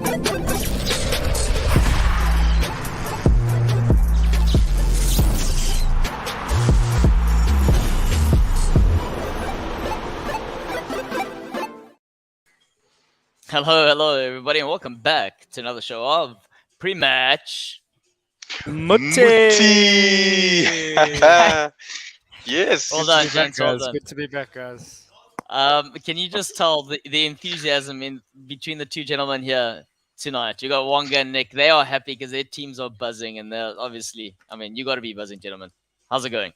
Hello, everybody, and welcome back to another show of Pre-Match Muti! Yes. Well done, gents. Well done. Good to be back, guys. Can you just tell the enthusiasm in between the two gentlemen here tonight? You got Wonga and Nick. They are happy because their teams are buzzing, and they're obviously, you got to be buzzing, gentlemen. How's it going?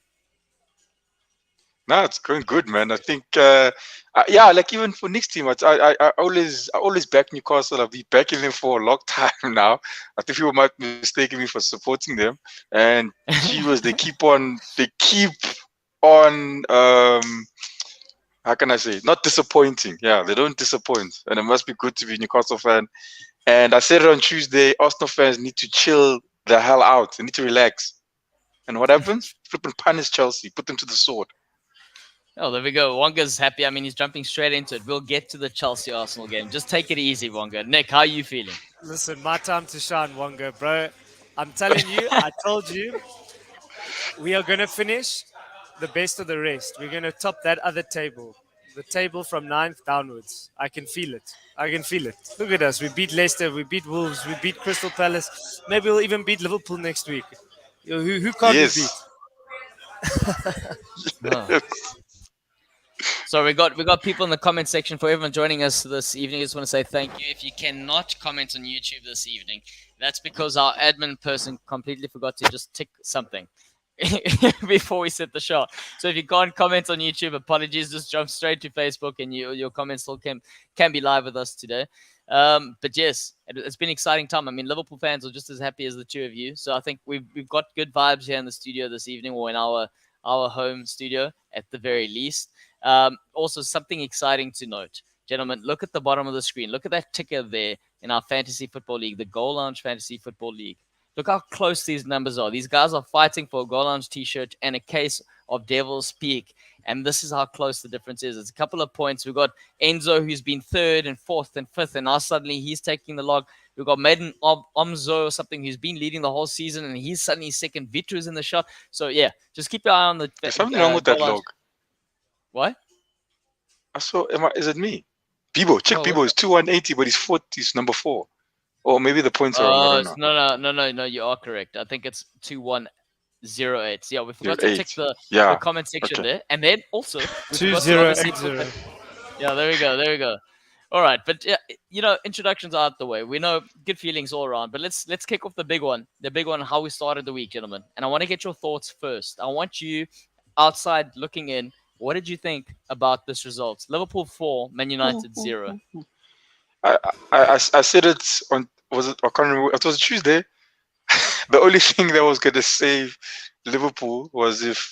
No, it's going good, man. I think, like even for next team, I always back Newcastle. I've been backing them for a long time now. I think people might mistake me for supporting them. And they keep on, how can I say, not disappointing. Yeah, they don't disappoint. And it must be good to be a Newcastle fan. And I said it on Tuesday, Arsenal fans need to chill the hell out. They need to relax. And what happens? Flip and punish Chelsea, put them to the sword. Oh, there we go. Wonga's happy. He's jumping straight into it. We'll get to the Chelsea-Arsenal game. Just take it easy, Wonga. Nick, how are you feeling? Listen, my time to shine, Wonga, bro. I'm telling you, I told you, we are going to finish the best of the rest. We're going to top that other table, the table from 9th downwards. I can feel it. Look at us. We beat Leicester. We beat Wolves. We beat Crystal Palace. Maybe we'll even beat Liverpool next week. Who can't we beat? Oh. So we got people in the comment section. For everyone joining us this evening, I just want to say thank you. If you cannot comment on YouTube this evening, that's because our admin person completely forgot to just tick something before we set the show. So if you can't comment on YouTube, apologies. Just jump straight to Facebook, and your comments still can be live with us today. But yes, it's been an exciting time. Liverpool fans are just as happy as the two of you. So I think we've got good vibes here in the studio this evening, or in our home studio at the very least. Also, something exciting to note, gentlemen, look at the bottom of the screen. Look at that ticker there in our Fantasy Football League, the Goal Lounge Fantasy Football League. Look how close these numbers are. These guys are fighting for a Goal Lounge t-shirt and a case of Devil's Peak. And this is how close the difference is. It's a couple of points. We've got Enzo, who's been 3rd and 4th and 5th, and now suddenly he's taking the log. We've got Maiden Omzo or something who's been leading the whole season, and he's suddenly second. Vitru's in the shot. So, yeah, just keep your eye on the... There's something wrong with that log. What? I saw. Is it me? Bibo. Check Bibo. Is 2180, but he's number 4. Or maybe the points are wrong. No, you are correct. I think it's 2108. So, yeah, we forgot to tick the comment section there. And then also... 2080. Yeah, there we go. All right, but introductions are out the way. We know good feelings all around, but let's kick off the big one. The big one, how we started the week, gentlemen. And I want to get your thoughts first. I want you, outside looking in, what did you think about this result? Liverpool 4, Man United 0. I said it on, I can't remember, it was Tuesday. The only thing that was going to save Liverpool was if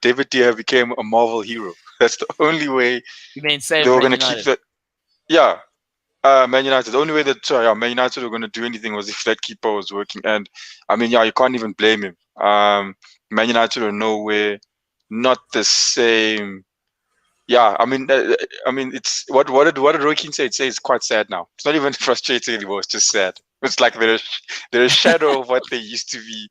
David De Gea became a Marvel hero. That's the only way they were going to keep that. Yeah, Man United. The only way Man United were going to do anything was if that keeper was working. And you can't even blame him. Man United are nowhere, not the same. Yeah, it's what did Roy Keane say? It says it's quite sad now. It's not even frustrating anymore. It's just sad. It's like they're a shadow of what they used to be.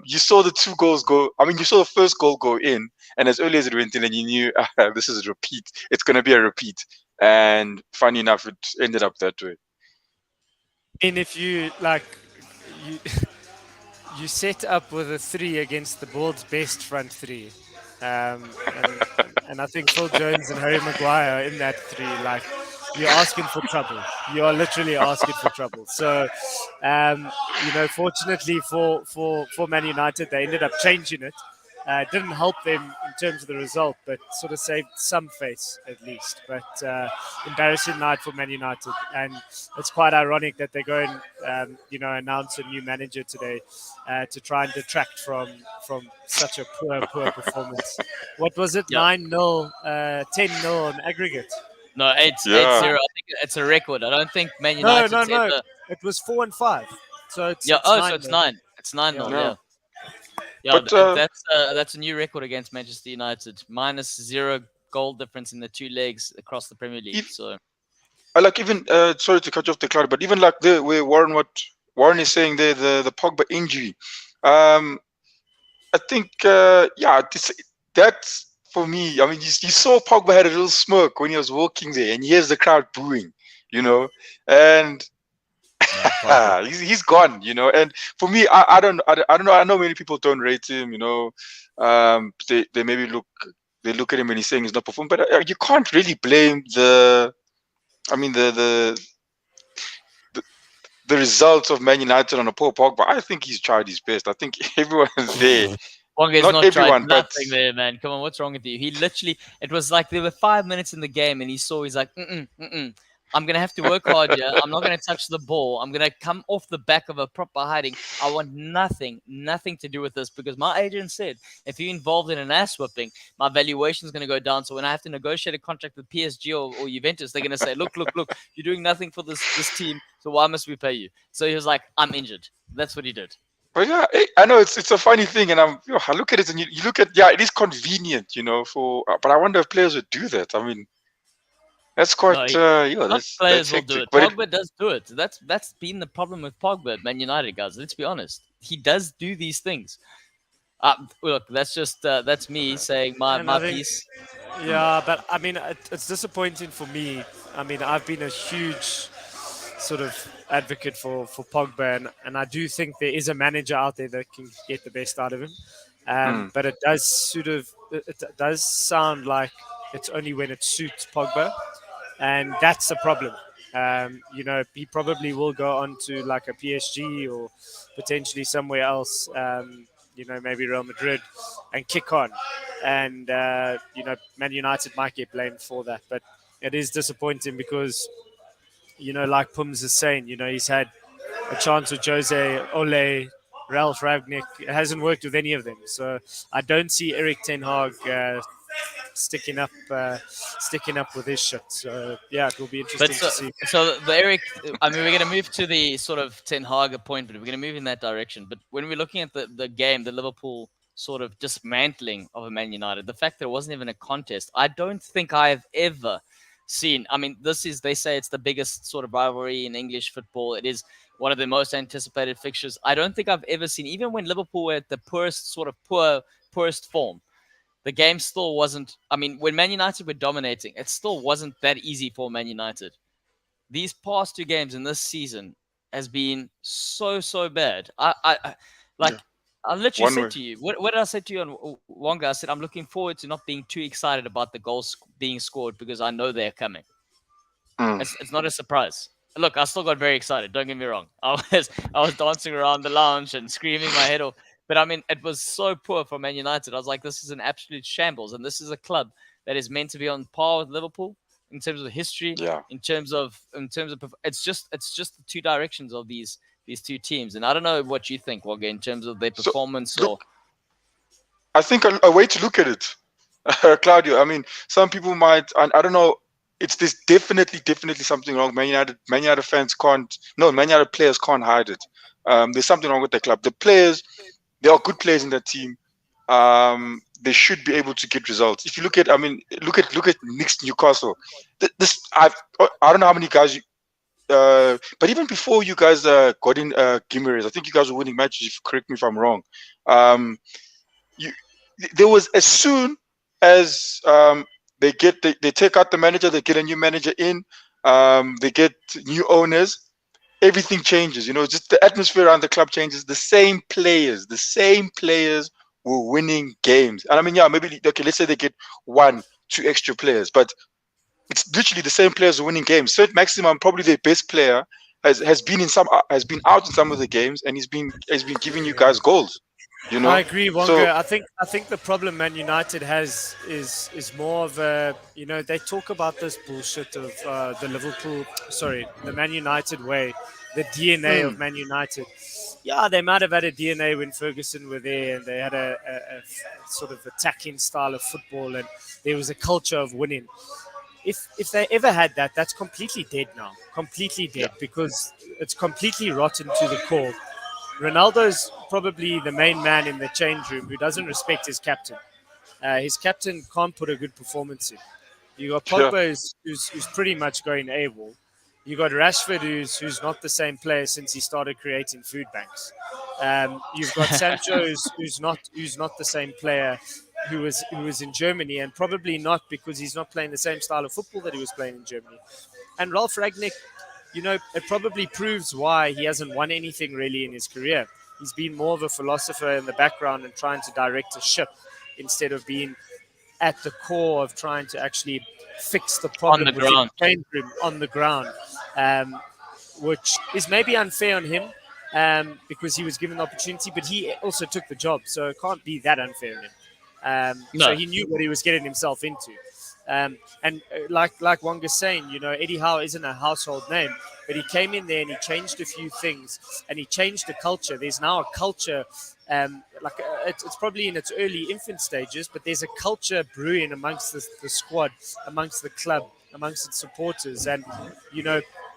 You saw the 2 goals go. You saw the first goal go in, and as early as it went in, and you knew this is a repeat. It's going to be a repeat. And funny enough, it ended up that way. And if you you set up with a 3 against the world's best front 3. And I think Phil Jones and Harry Maguire in that 3, you're asking for trouble. You are literally asking for trouble. So, fortunately for Man United, they ended up changing it. Didn't help them in terms of the result, but sort of saved some face at least. But embarrassing night for Man United, and it's quite ironic that they go and announce a new manager today to try and detract from such a poor performance. What was it? 9-0, 10-0 on aggregate. No, 8-0. I think it's a record. I don't think Man United. No. It was 4 and 5. So it's it's 9. It's 9-0. Yeah. Yeah, but, that's a new record against Manchester United. -0 goal difference in the 2 legs across the Premier League. I like even sorry to cut you off the cloud, but even like the where Warren is saying the Pogba injury, I think that's for me. I mean, you saw Pogba had a little smirk when he was walking there, and he hears the crowd booing, and he's gone, and for me, I don't know. I know many people don't rate him, they maybe look at him and he's saying he's not performing, but you can't really blame the results of Man United on a poor Pogba. I think he's tried his best. I think everyone's there. Wonga's Not not everyone, tried but nothing there, man. Come on, what's wrong with you? He literally, it was like there were 5 minutes in the game, and he's like, I'm gonna have to work hard here. I'm not gonna touch the ball. I'm gonna come off the back of a proper hiding. I want nothing to do with this because my agent said if you're involved in an ass whipping, my valuation is gonna go down. So when I have to negotiate a contract with PSG or Juventus, they're gonna say, look, you're doing nothing for this team, so why must we pay you? So he was like, I'm injured. That's what he did. But yeah, I know it's a funny thing, and I look at it and you look at it is convenient, but I wonder if players would do that. I mean, that's quite players will hectic. do it. But Pogba does do it. That's been the problem with Pogba at Man United, guys. Let's be honest. He does do these things. Look, that's me saying my piece. Yeah, but I mean, it's disappointing for me. I mean, I've been a huge sort of advocate for Pogba, and I do think there is a manager out there that can get the best out of him. But it does sound like it's only when it suits Pogba, and that's the problem. He probably will go on to like a PSG or potentially somewhere else. Maybe Real Madrid, and kick on. And Man United might get blamed for that, but it is disappointing because like Pums is saying, he's had a chance with Jose, Ole, Ralph Ragnick. It hasn't worked with any of them. So I don't see Eric Ten Hag sticking up with his shit. So yeah, it will be interesting to see. So the Eric, I mean, we're going to move to the sort of Ten Hag appointment. We're going to move in that direction. But when we're looking at the game, the Liverpool sort of dismantling of a Man United, the fact that it wasn't even a contest, I don't think I have ever seen. I mean, they say it's the biggest sort of rivalry in English football. It is one of the most anticipated fixtures. I don't think I've ever seen, even when Liverpool were at the poorest form, the game still wasn't. I mean, when Man United were dominating, it still wasn't that easy for Man United. These past 2 games in this season has been so bad. I literally said to you, what did I say to you on Wonga? I said, I'm looking forward to not being too excited about the goals being scored because I know they're coming. It's not a surprise. Look, I still got very excited. Don't get me wrong. I was dancing around the lounge and screaming my head off. But I mean, it was so poor for Man United. I was like, this is an absolute shambles. And this is a club that is meant to be on par with Liverpool in terms of history, in terms of it's just the 2 directions of these 2 teams. And I don't know what you think, Wogga, in terms of their performance. I think a way to look at it, Claudio, I mean, some people might, I don't know, there's definitely something wrong. Man United Man United players can't hide it. There's something wrong with the club. The players, there are good players in that team. They should be able to get results. If you look at Newcastle. I don't know how many guys but even before you guys got in ENQUIRIES, I think you guys were winning matches. Correct me if I'm wrong. There was, as soon as they take out the manager, they get a new manager in, they get new owners, everything changes. Just the atmosphere around the club changes. The same players were winning games. And I mean, maybe let's say they get 1-2 extra players, but it's literally the same players winning games. Cert Maximum, probably their best player, has been out in some of the games, and he's been giving you guys goals. I agree, Wonga. So, I think the problem Man United has is more of a, they talk about this bullshit of the Man United way, the DNA of Man United. Yeah, they might have had a DNA when Ferguson were there, and they had a sort of attacking style of football, and there was a culture of winning. If they ever had that, that's completely dead now. Completely dead, because it's completely rotten to the core. Ronaldo's probably the main man in the change room who doesn't respect his captain. His captain can't put a good performance in. You got Pogba who's pretty much going AWOL. You got Rashford, who's not the same player since he started creating food banks. You've got Sancho, who's not the same player who was in Germany, and probably not because he's not playing the same style of football that he was playing in Germany. And Ralph Rangnick, it probably proves why he hasn't won anything really in his career. He's been more of a philosopher in the background and trying to direct a ship instead of being at the core of trying to actually fix the problem On the within ground. the change room on the ground, which is maybe unfair on him because he was given the opportunity, but he also took the job, so it can't be that unfair on him. No. So he knew what he was getting himself into. And like Wanga's saying, Eddie Howe isn't a household name, but he came in there and he changed a few things and he changed the culture. There's now a culture, it's probably in its early infant stages, but there's a culture brewing amongst the squad, amongst the club, amongst its supporters, and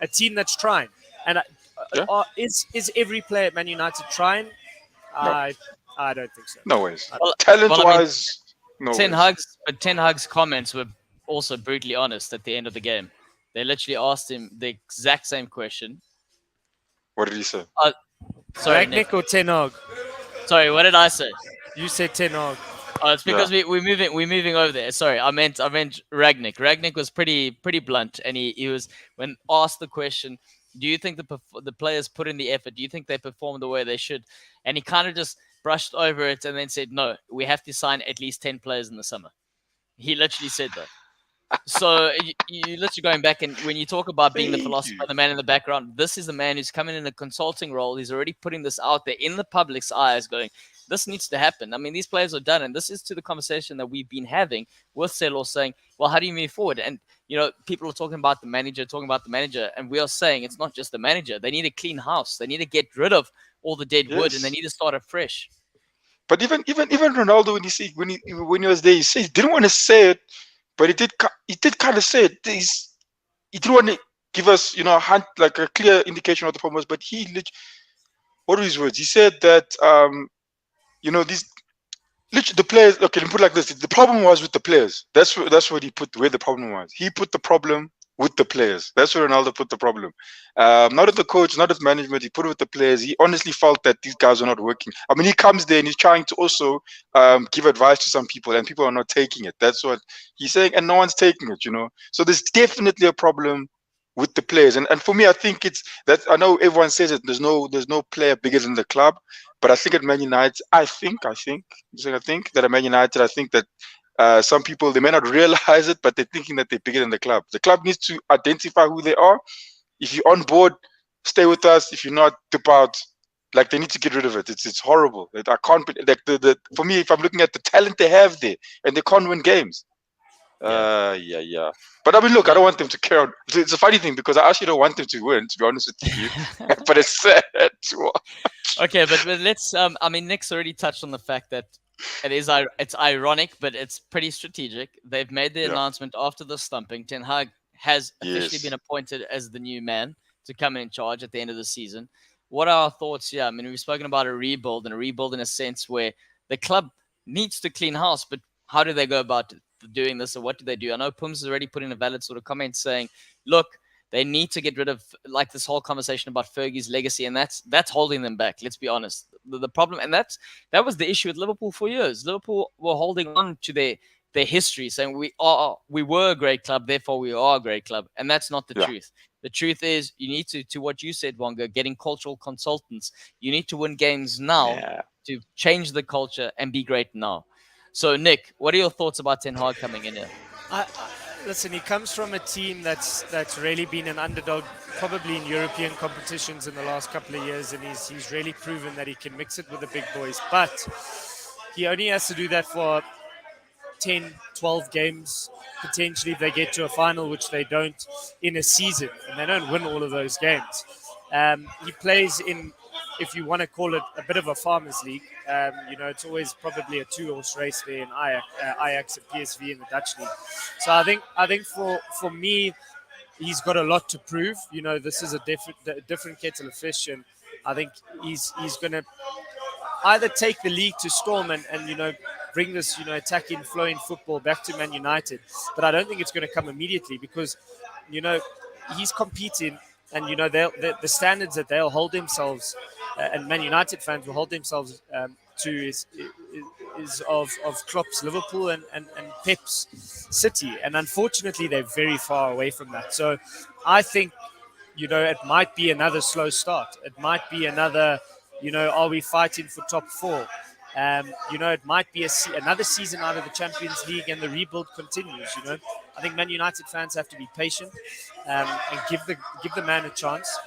a team that's trying. And is every player at Man United trying? No. I don't think so. No ways. Well, Talent-wise, no Ten ways. Hag's comments were also brutally honest at the end of the game. They literally asked him the exact same question. What did he say? Sorry, Rangnick Nick. or Ten Hag? Sorry, what did I say? You said Ten Hag. Oh, it's because we're moving over there. Sorry, I meant Rangnick. Rangnick was pretty blunt, and he was, when asked the question, do you think the players put in the effort? Do you think they performed the way they should? And he kind of just brushed over it and then said, no, we have to sign at least 10 players in the summer. He literally said that. So you literally going back, and when you talk about being the philosopher, the man in the background, this is the man who's coming in a consulting role. He's already putting this out there in the public's eyes, going, this needs to happen. I mean, these players are done, and this is to the conversation that we've been having with Selo, saying, well, how do you move forward? And people are talking about the manager, and we are saying it's not just the manager. They need a clean house. They need to get rid of all the dead wood, and they need to start afresh. But even Ronaldo, when he was there, he didn't want to say it, but he did kind of say it. He didn't want to give us, a clear indication of the problem was. But what were his words? He said that, the players. Okay, let me put it like this: the problem was with the players. That's what he put. Where the problem was, he put the problem with the players. That's where Ronaldo put the problem. Not with the coach, not with management. He put it with the players. He honestly felt that these guys are not working. I mean, he comes there and he's trying to also give advice to some people, and people are not taking it. That's what he's saying, and no one's taking it. So there's definitely a problem with the players. And for me, I think it's that. I know everyone says it. There's no player bigger than the club, but I think at Man United, I think that at Man United, I think that. Some people, they may not realize it, but they're thinking that they're bigger than the club. The club needs to identify who they are. If you're on board, stay with us. If you're not, dip out. Like, they need to get rid of it. It's horrible. I can't. Like for me, if I'm looking at the talent they have there, and they can't win games. Yeah. But I mean, look, I don't want them to carry on. It's a funny thing because I actually don't want them to win, to be honest with you. But it's sad to watch. Okay, but let's. Nick's already touched on the fact that. It's ironic, but it's pretty strategic. They've made the announcement after the stumping. Ten Hag has officially been appointed as the new man to come in charge at the end of the season. What are our thoughts here? I mean, we've spoken about a rebuild in a sense where the club needs to clean house, but how do they go about doing this, or what do they do? I know Pums has already put in a valid sort of comment saying, look, they need to get rid of this whole conversation about Fergie's legacy, and that's holding them back. Let's be honest. The problem, and that was the issue with Liverpool for years. Liverpool were holding on to their history, saying we were a great club, therefore we are a great club, and that's not the truth. The truth is, you need to what you said, Wonga, getting cultural consultants. You need to win games now to change the culture and be great now. So, Nick, what are your thoughts about Ten Hag coming in here? Listen, he comes from a team that's really been an underdog, probably in European competitions in the last couple of years, and he's really proven that he can mix it with the big boys. But he only has to do that for 10, 12 games, potentially if they get to a final, which they don't in a season, and they don't win all of those games. He plays in, if you want to call it a bit of a farmers league, it's always probably a two-horse race there in Ajax and PSV in the Dutch league. So I think for me, he's got a lot to prove. This is a different kettle of fish, and I think he's going to either take the league to storm and bring this attacking, flowing football back to Man United. But I don't think it's going to come immediately because he's competing, and the standards that they'll hold themselves, and Man United fans will hold themselves to is of Klopp's Liverpool and Pep's City, and unfortunately they're very far away from that. So I think it might be another slow start. It might be another, are we fighting for top four? It might be another season out of the Champions League and the rebuild continues. I think Man United fans have to be patient and give the man a chance.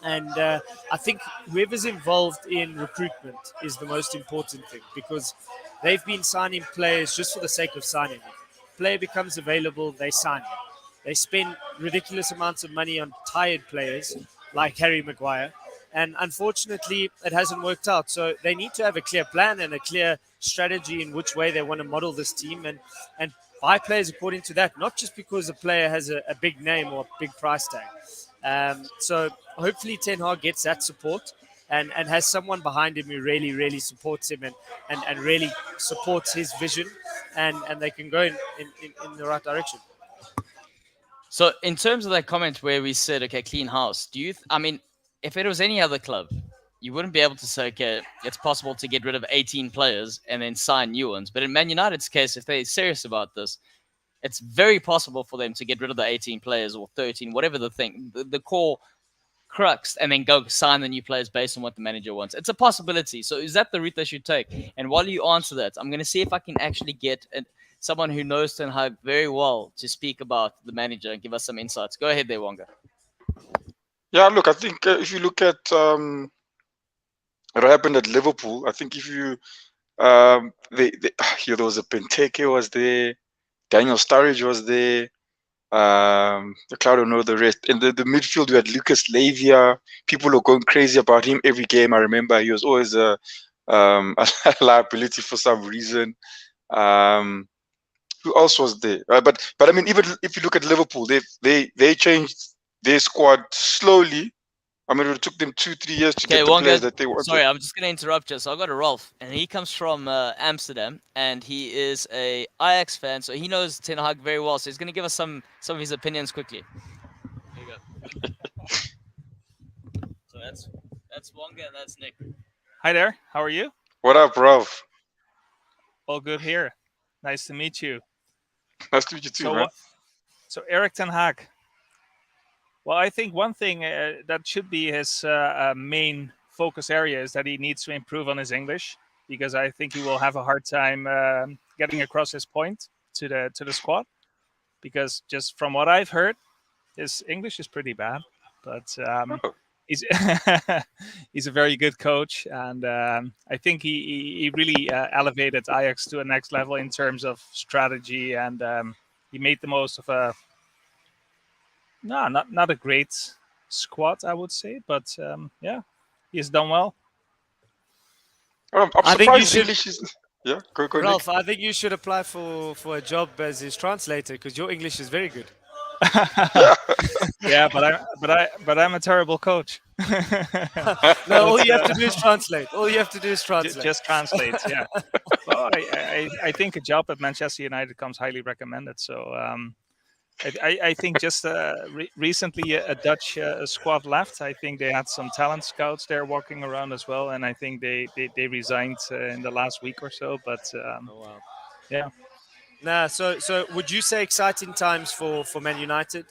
And I think whoever's involved in recruitment is the most important thing, because they've been signing players just for the sake of signing them. Player becomes available, they sign him. They spend ridiculous amounts of money on tired players like Harry Maguire. And unfortunately, it hasn't worked out. So they need to have a clear plan and a clear strategy in which way they want to model this team and buy players according to that, not just because a player has a big name or a big price tag. So hopefully Ten Hag gets that support and has someone behind him who really, really supports him and really supports his vision, and they can go in the right direction. So in terms of that comment where we said, okay, clean house, I mean, if it was any other club, you wouldn't be able to say, okay, it's possible to get rid of 18 players and then sign new ones. But in Man United's case, if they're serious about this, it's very possible for them to get rid of the 18 players or 13, whatever the core crux, and then go sign the new players based on what the manager wants. It's a possibility. So is that the route they should take? And while you answer that, I'm going to see if I can actually get someone who knows Ten Hag very well to speak about the manager and give us some insights. Go ahead there, Wonga. Yeah, look, I think if you look at what happened at Liverpool, I think if you there was a Benteke was there, Daniel Sturridge was there. The crowd don't know the rest. In the midfield, we had Lucas Lavia. People were going crazy about him every game. I remember he was always a liability for some reason. Who else was there? But I mean, even if you look at Liverpool, they changed their squad slowly. I mean, it took them 2-3 years to get the players that they wanted. Sorry, I'm just going to interrupt you. So I got a Rolf, and he comes from Amsterdam, and he is a Ajax fan, so he knows Ten Hag very well. So he's going to give us some of his opinions quickly. Here you go. So that's Wonga, and that's Nick. Hi there. How are you? What up, Rolf? All good here. Nice to meet you. Nice to meet you too, man. So Erik Ten Hag. Well, I think one thing that should be his main focus area is that he needs to improve on his English, because I think he will have a hard time getting across his point to the squad, because just from what I've heard, his English is pretty bad. But he's he's a very good coach, and I think he really elevated Ajax to a next level in terms of strategy, and he made the most of a not a great squad, I would say, but yeah, he's done well. I'm surprised English is. Yeah, go Ralph, Nick. I think you should apply for a job as his translator, because your English is very good. Yeah, but I'm a terrible coach. No, all you have to do is translate. All you have to do is translate. Just translate. Yeah. Well, I think a job at Manchester United comes highly recommended. So I think just recently a Dutch squad left. I think they had some talent scouts there walking around as well, and I think they resigned in the last week or so. But yeah. Nah, so would you say exciting times for Man United?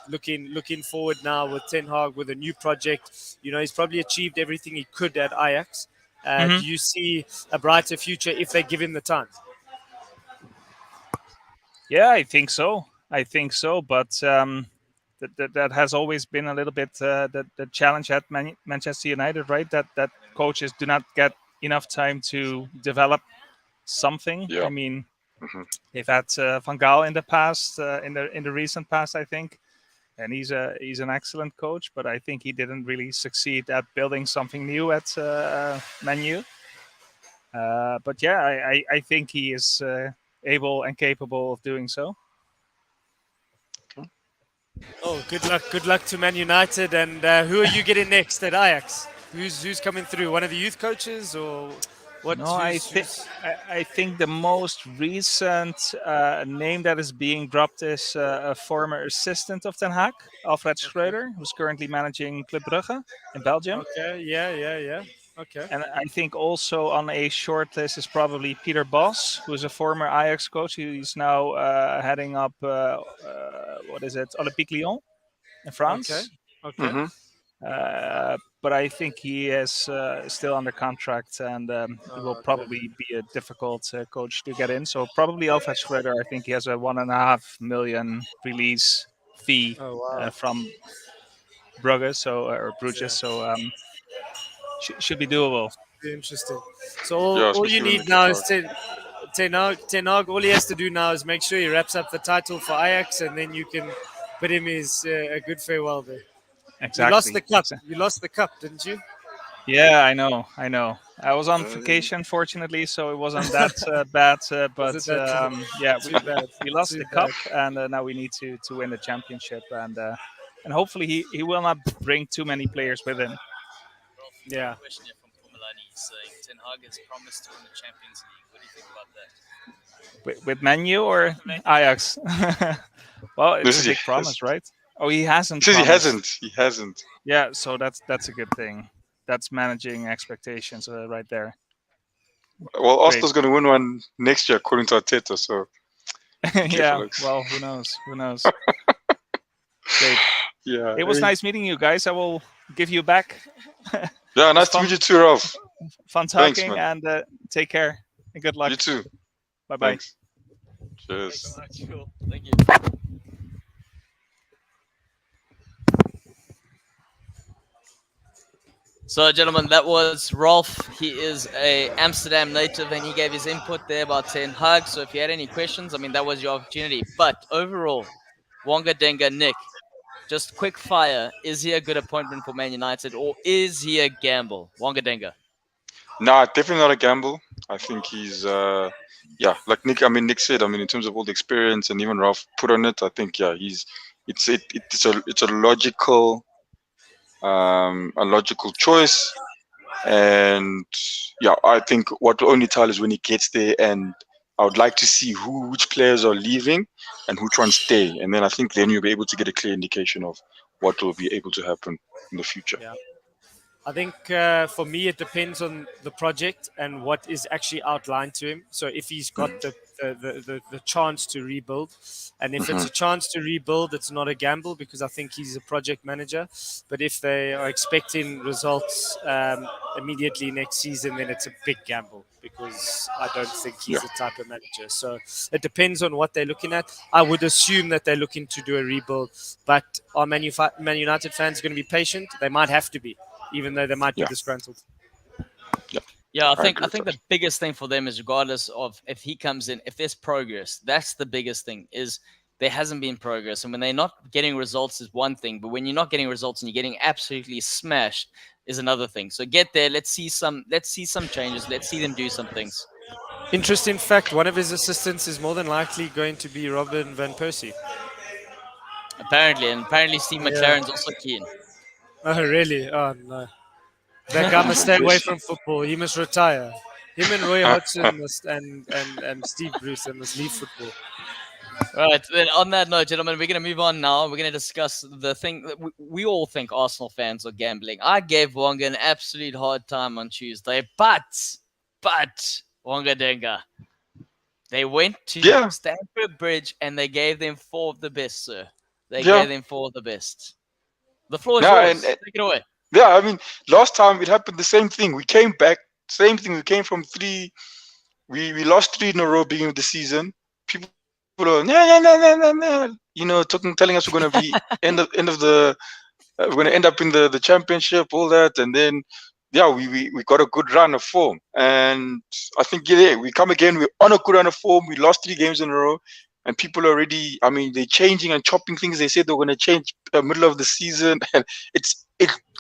Looking forward now with Ten Hag with a new project. He's probably achieved everything he could at Ajax. Do you see a brighter future if they give him the time? Yeah, I think so. But that has always been a little bit the challenge at Manchester United, right? That coaches do not get enough time to develop something. Yeah. I mean, they've had Van Gaal in the past, in the recent past, I think, and he's an excellent coach. But I think he didn't really succeed at building something new at Man U. But yeah, I think he is able and capable of doing so. Oh, good luck to Man United. And who are you getting next at Ajax? Who's coming through? One of the youth coaches, or What? No, I think the most recent name that is being dropped is a former assistant of Ten Hag, Alfred Schreuder, who's currently managing Club Brugge in Belgium. Okay. Yeah. Okay. And I think also on a short list is probably Peter Bos, who is a former Ajax coach. He's now heading up, what is it, Olympique Lyon in France. Okay. Hmm. But I think he is still under contract, and he will probably be a difficult coach to get in. So probably Alfred Schreuder. I think he has a 1.5 million release fee Oh wow. from Brugge, or Bruges. Yeah. So should be doable. Be interesting. So all you especially when need they now get is Ten Hag. All he has to do now is make sure he wraps up the title for Ajax, and then you can put him his a good farewell there. Exactly. You lost the cup. You lost the cup, didn't you? Yeah, I know. I was on vacation, fortunately, so it wasn't that bad. But yeah, we lost Too the bad. cup, and now we need to win the championship, and hopefully he will not bring too many players with him. Yeah. A question here from Pumalani saying Ten Hag has promised to win the Champions League. What do you think about that? With Man U or Ajax? Well, This it's is a big promise, right? Oh, he hasn't. He promised. He hasn't. Yeah, so that's a good thing. That's managing expectations right there. Well, Arsenal's going to win one next year, according to Arteta. So Yeah. Alex. Well, who knows? Who knows? Great. yeah, It was nice meeting you guys. I will give you back. Yeah, nice to fun. meet you too, Ralph. Fun Thanks, talking, man. and take care and good luck. You too. Bye bye. Thanks. Cheers. Thanks so much. Cool. Thank you. So, gentlemen, that was Rolf. He is a Amsterdam native, and he gave his input there about Ten Hag. So, if you had any questions, I mean, that was your opportunity. But overall, Wonga Denga, Nick, just quick fire. Is he a good appointment for Man United, or is he a gamble? Wonga Denga. Nah, definitely not a gamble. I think he's like Nick said, in terms of all the experience and even Ralph put on it, I think it's a logical choice. And I think what will only tell is when he gets there, and I would like to see which players are leaving and which ones stay, and then I think then you'll be able to get a clear indication of what will be able to happen in the future. Yeah. I think for me, it depends on the project and what is actually outlined to him. So if he's got the chance to rebuild, and if it's a chance to rebuild, it's not a gamble because I think he's a project manager. But if they are expecting results immediately next season, then it's a big gamble because I don't think he's the type of manager. So it depends on what they're looking at. I would assume that they're looking to do a rebuild, but are Man United fans going to be patient? They might have to be, even though they might be disgruntled. Yeah, I think the biggest thing for them is, regardless of if he comes in, if there's progress, that's the biggest thing. Is there hasn't been progress, and when they're not getting results is one thing, but when you're not getting results and you're getting absolutely smashed is another thing. So get there. Let's see some changes. Let's see them do some things. Interesting fact: one of his assistants is more than likely going to be Robin van Persie. Apparently, Steve McLaren's also keen. Oh, really? Oh, no. That guy must stay away from football. He must retire. Him and Roy Hodgson and Steve Bruce must leave football. Right. Then on that note, gentlemen, we're going to move on now. We're going to discuss the thing that we all think Arsenal fans are gambling. I gave Wonga an absolute hard time on Tuesday, but Wonga Denga, they went to Stamford Bridge and they gave them 4 of the best, sir. They gave them 4 of the best. The floor is yours. Take it away. Yeah, last time it happened the same thing. We came back, same thing. We came from 3. We lost 3 in a row beginning of the season. People are telling us we're going to be we're going to end up in the championship, all that, and then we got a good run of form, and I think we come again. We're on a good run of form. We lost 3 games in a row. And people are already, they're changing and chopping things. They said they're going to change middle of the season. And it's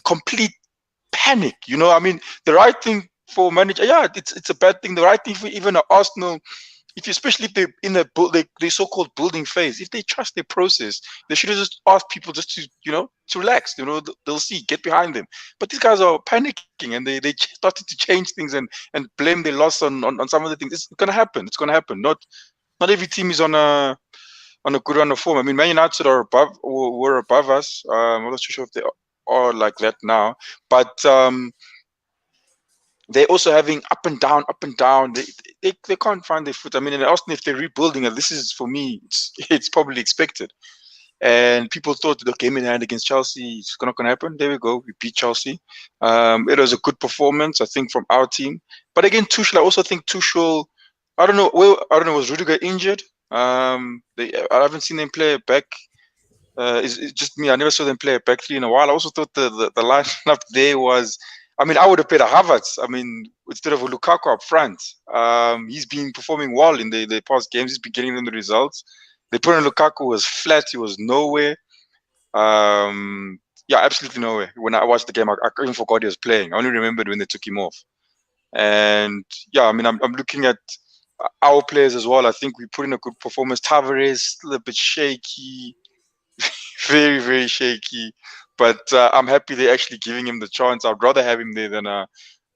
complete panic. The right thing for manager, it's a bad thing. The right thing for even an Arsenal especially if they're in the so-called building phase, if they trust their process, they should have just asked people just to to relax. They'll see, get behind them. But these guys are panicking, and they started to change things and blame their loss on some of the things. It's gonna happen. It's gonna happen. Not every team is on a good run of form. I mean, Man United are above, or were above us. I'm not too sure if they are like that now, but they're also having up and down, up and down. They can't find their foot. I mean, and Arsenal, if they're rebuilding, and this is, for me, it's probably expected. And people thought the game in hand against Chelsea is not going to happen. There we go. We beat Chelsea. It was a good performance, I think, from our team. But again, Tuchel, I also think Tuchel, I don't know. Was Rudiger injured? I haven't seen them play back. It's just me. I never saw them play a back three in a while. I also thought the lineup there was. I mean, I would have played a Havertz. I mean, instead of a Lukaku up front. He's been performing well in the past games. He's been getting them the results. They put in Lukaku, was flat. He was nowhere. Yeah, absolutely nowhere. When I watched the game, I even forgot he was playing. I only remembered when they took him off. And yeah, I mean, I'm looking at our players as well. I think we put in a good performance. Tavares still a bit shaky, very, very shaky. But I'm happy they're actually giving him the chance. I'd rather have him there than a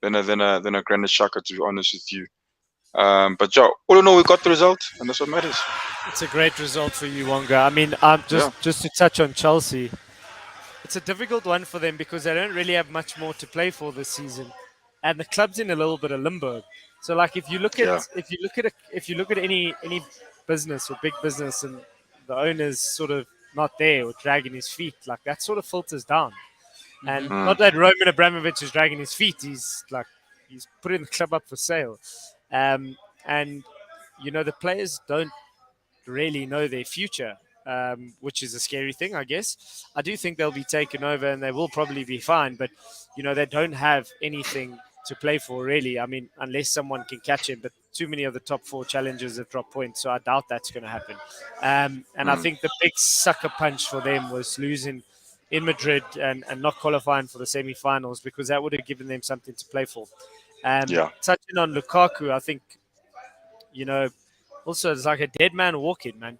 Granit Xhaka, to be honest with you. But yeah, all in all, we got the result, and that's what matters. It's a great result for you, Wonga. I mean, just to touch on Chelsea, it's a difficult one for them because they don't really have much more to play for this season, and the club's in a little bit of limbo. So, like, if you look at any business or big business, and the owner's sort of not there or dragging his feet, like, that sort of filters down. And not that Roman Abramovich is dragging his feet; he's putting the club up for sale. And the players don't really know their future, which is a scary thing, I guess. I do think they'll be taken over and they will probably be fine, but they don't have anything to play for, really. I mean, unless someone can catch him, but too many of the top 4 challengers have dropped points, so I doubt that's going to happen. I think the big sucker punch for them was losing in Madrid and not qualifying for the semi-finals, because that would have given them something to play for. Touching on Lukaku, I think, also it's like a dead man walking, man.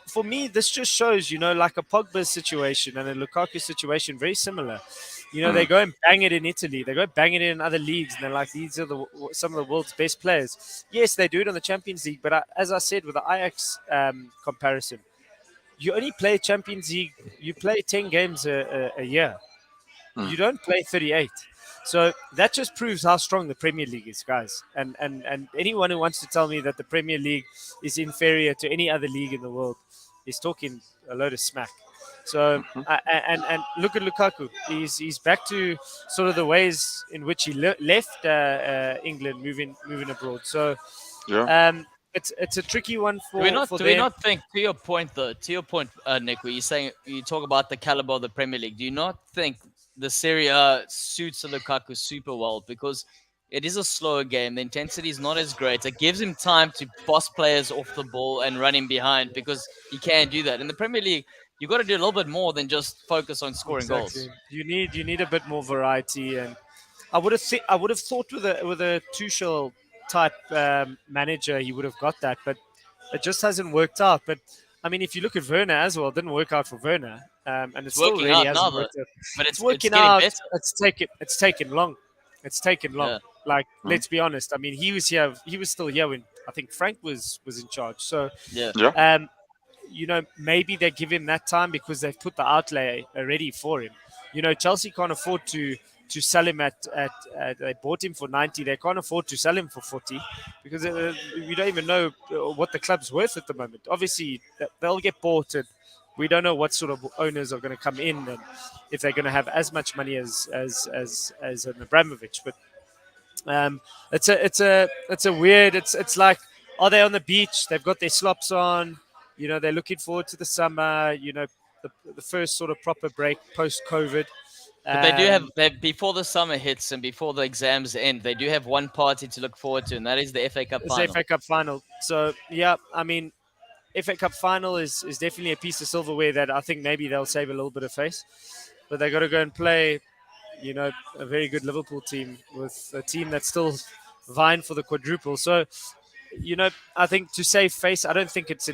For me, this just shows, like a Pogba situation and a Lukaku situation, very similar. They go and bang it in Italy. They go bang it in other leagues, and they're like, these are some of the world's best players. Yes, they do it on the Champions League, but as I said, with the Ajax comparison, you only play Champions League. You play 10 games a year. You don't play 38. So that just proves how strong the Premier League is, guys. And anyone who wants to tell me that the Premier League is inferior to any other league in the world is talking a load of smack. So and look at Lukaku. He's back to sort of the ways in which he left England, moving abroad. So it's a tricky one for. Do we not think, to your point, Nick, where you talk about the caliber of the Premier League? Do you not think the Serie A suits Lukaku super well, because it is a slower game? The intensity is not as great. It gives him time to boss players off the ball and run him behind, because he can't do that. In the Premier League, you've got to do a little bit more than just focus on scoring goals. You need a bit more variety, and I would have thought with a Tuchel type manager, he would have got that, but it just hasn't worked out. But I mean, if you look at Werner as well, it didn't work out for Werner, and it's still working really out hasn't now, worked out. But it's working getting out. better. It's taken long. It's taken long. Yeah. Like, let's be honest. I mean, he was here. He was still here when I think Frank was in charge. So maybe they give him that time because they've put the outlay already for him. Chelsea can't afford to sell him at they bought him for 90. They can't afford to sell him for 40 because we don't even know what the club's worth at the moment. Obviously, they'll get bought, and we don't know what sort of owners are going to come in, and if they're going to have as much money as an Abramovich. But it's a weird. It's like, are they on the beach? They've got their slops on. They're looking forward to the summer. The first sort of proper break post COVID. But they do have, before the summer hits and before the exams end, they do have one party to look forward to, and that is the FA Cup final. It's the FA Cup final. So, yeah, I mean, FA Cup final is definitely a piece of silverware that I think maybe they'll save a little bit of face. But they got to go and play, a very good Liverpool team, with a team that's still vying for the quadruple. So, I think to save face, I don't think it's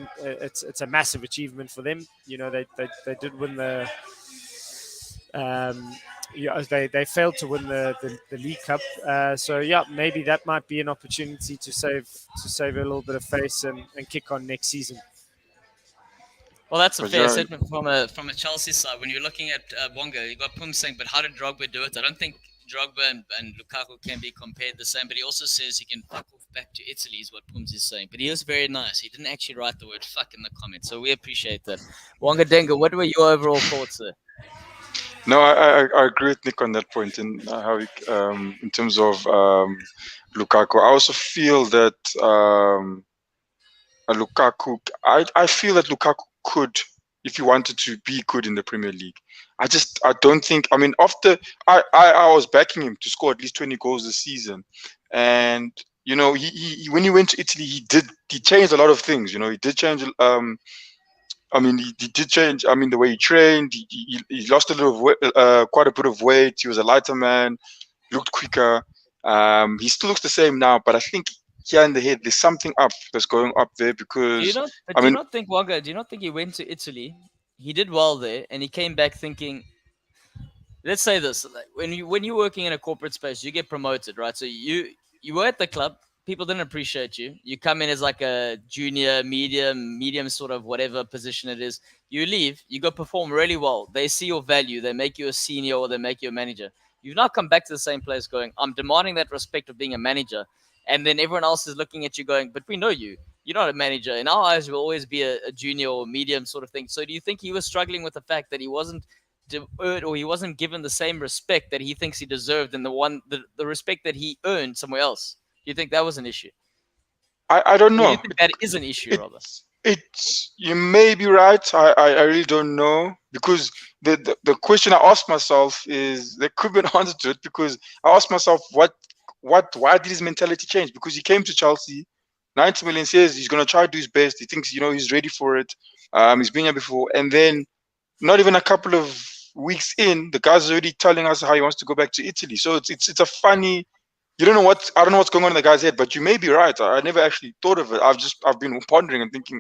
a massive achievement for them. They did win the. They failed to win the League Cup. So yeah, maybe that might be an opportunity to save a little bit of face and kick on next season. Well, that's a But fair yeah, assessment from a Chelsea side. When you're looking at Wonga, you got Pum saying, but how did Drogba do it? I don't think Drogba and Lukaku can be compared the same, but he also says he can fuck off back to Italy, is what Pums is saying. But he was very nice. He didn't actually write the word fuck in the comments, so we appreciate that. Wonga Denga, what were your overall thoughts there? no, I agree with Nick on that point in how in terms of Lukaku. I also feel that Lukaku. I feel that Lukaku could, if he wanted to, be good in the Premier League. I don't think. I mean, after I was backing him to score at least 20 goals this season, and he when he went to Italy, he changed a lot of things. He did change. I mean, he did change. I mean, the way he trained, he lost a little of weight, quite a bit of weight. He was a lighter man, looked quicker. He still looks the same now, but I think here in the head, there's something up that's going up there because Do you not think Wonga? Do you not think he went to Italy? He did well there, and he came back thinking. Let's say this: when you're working in a corporate space, you get promoted, right? So you were at the club. People didn't appreciate you. You come in as like a junior, medium sort of whatever position it is. You leave, you go perform really well. They see your value. They make you a senior or they make you a manager. You've now come back to the same place going, I'm demanding that respect of being a manager. And then everyone else is looking at you going, but we know you. You're not a manager. In our eyes, you'll always be a junior or medium sort of thing. So do you think he was struggling with the fact that he wasn't earned or he wasn't given the same respect that he thinks he deserved and the respect that he earned somewhere else? Do you think that was an issue? I don't Or do know. you think that is an issue, rather? You may be right. I really don't know because the question I asked myself is there could be an answer to it because I asked myself why did his mentality change? Because he came to Chelsea, 90 million, says he's gonna try to do his best. He thinks he's ready for it. He's been here before, and then not even a couple of weeks in, the guy's already telling us how he wants to go back to Italy. So it's a funny. I don't know what's going on in the guy's head, but you may be right. I never actually thought of it. I've been pondering and thinking,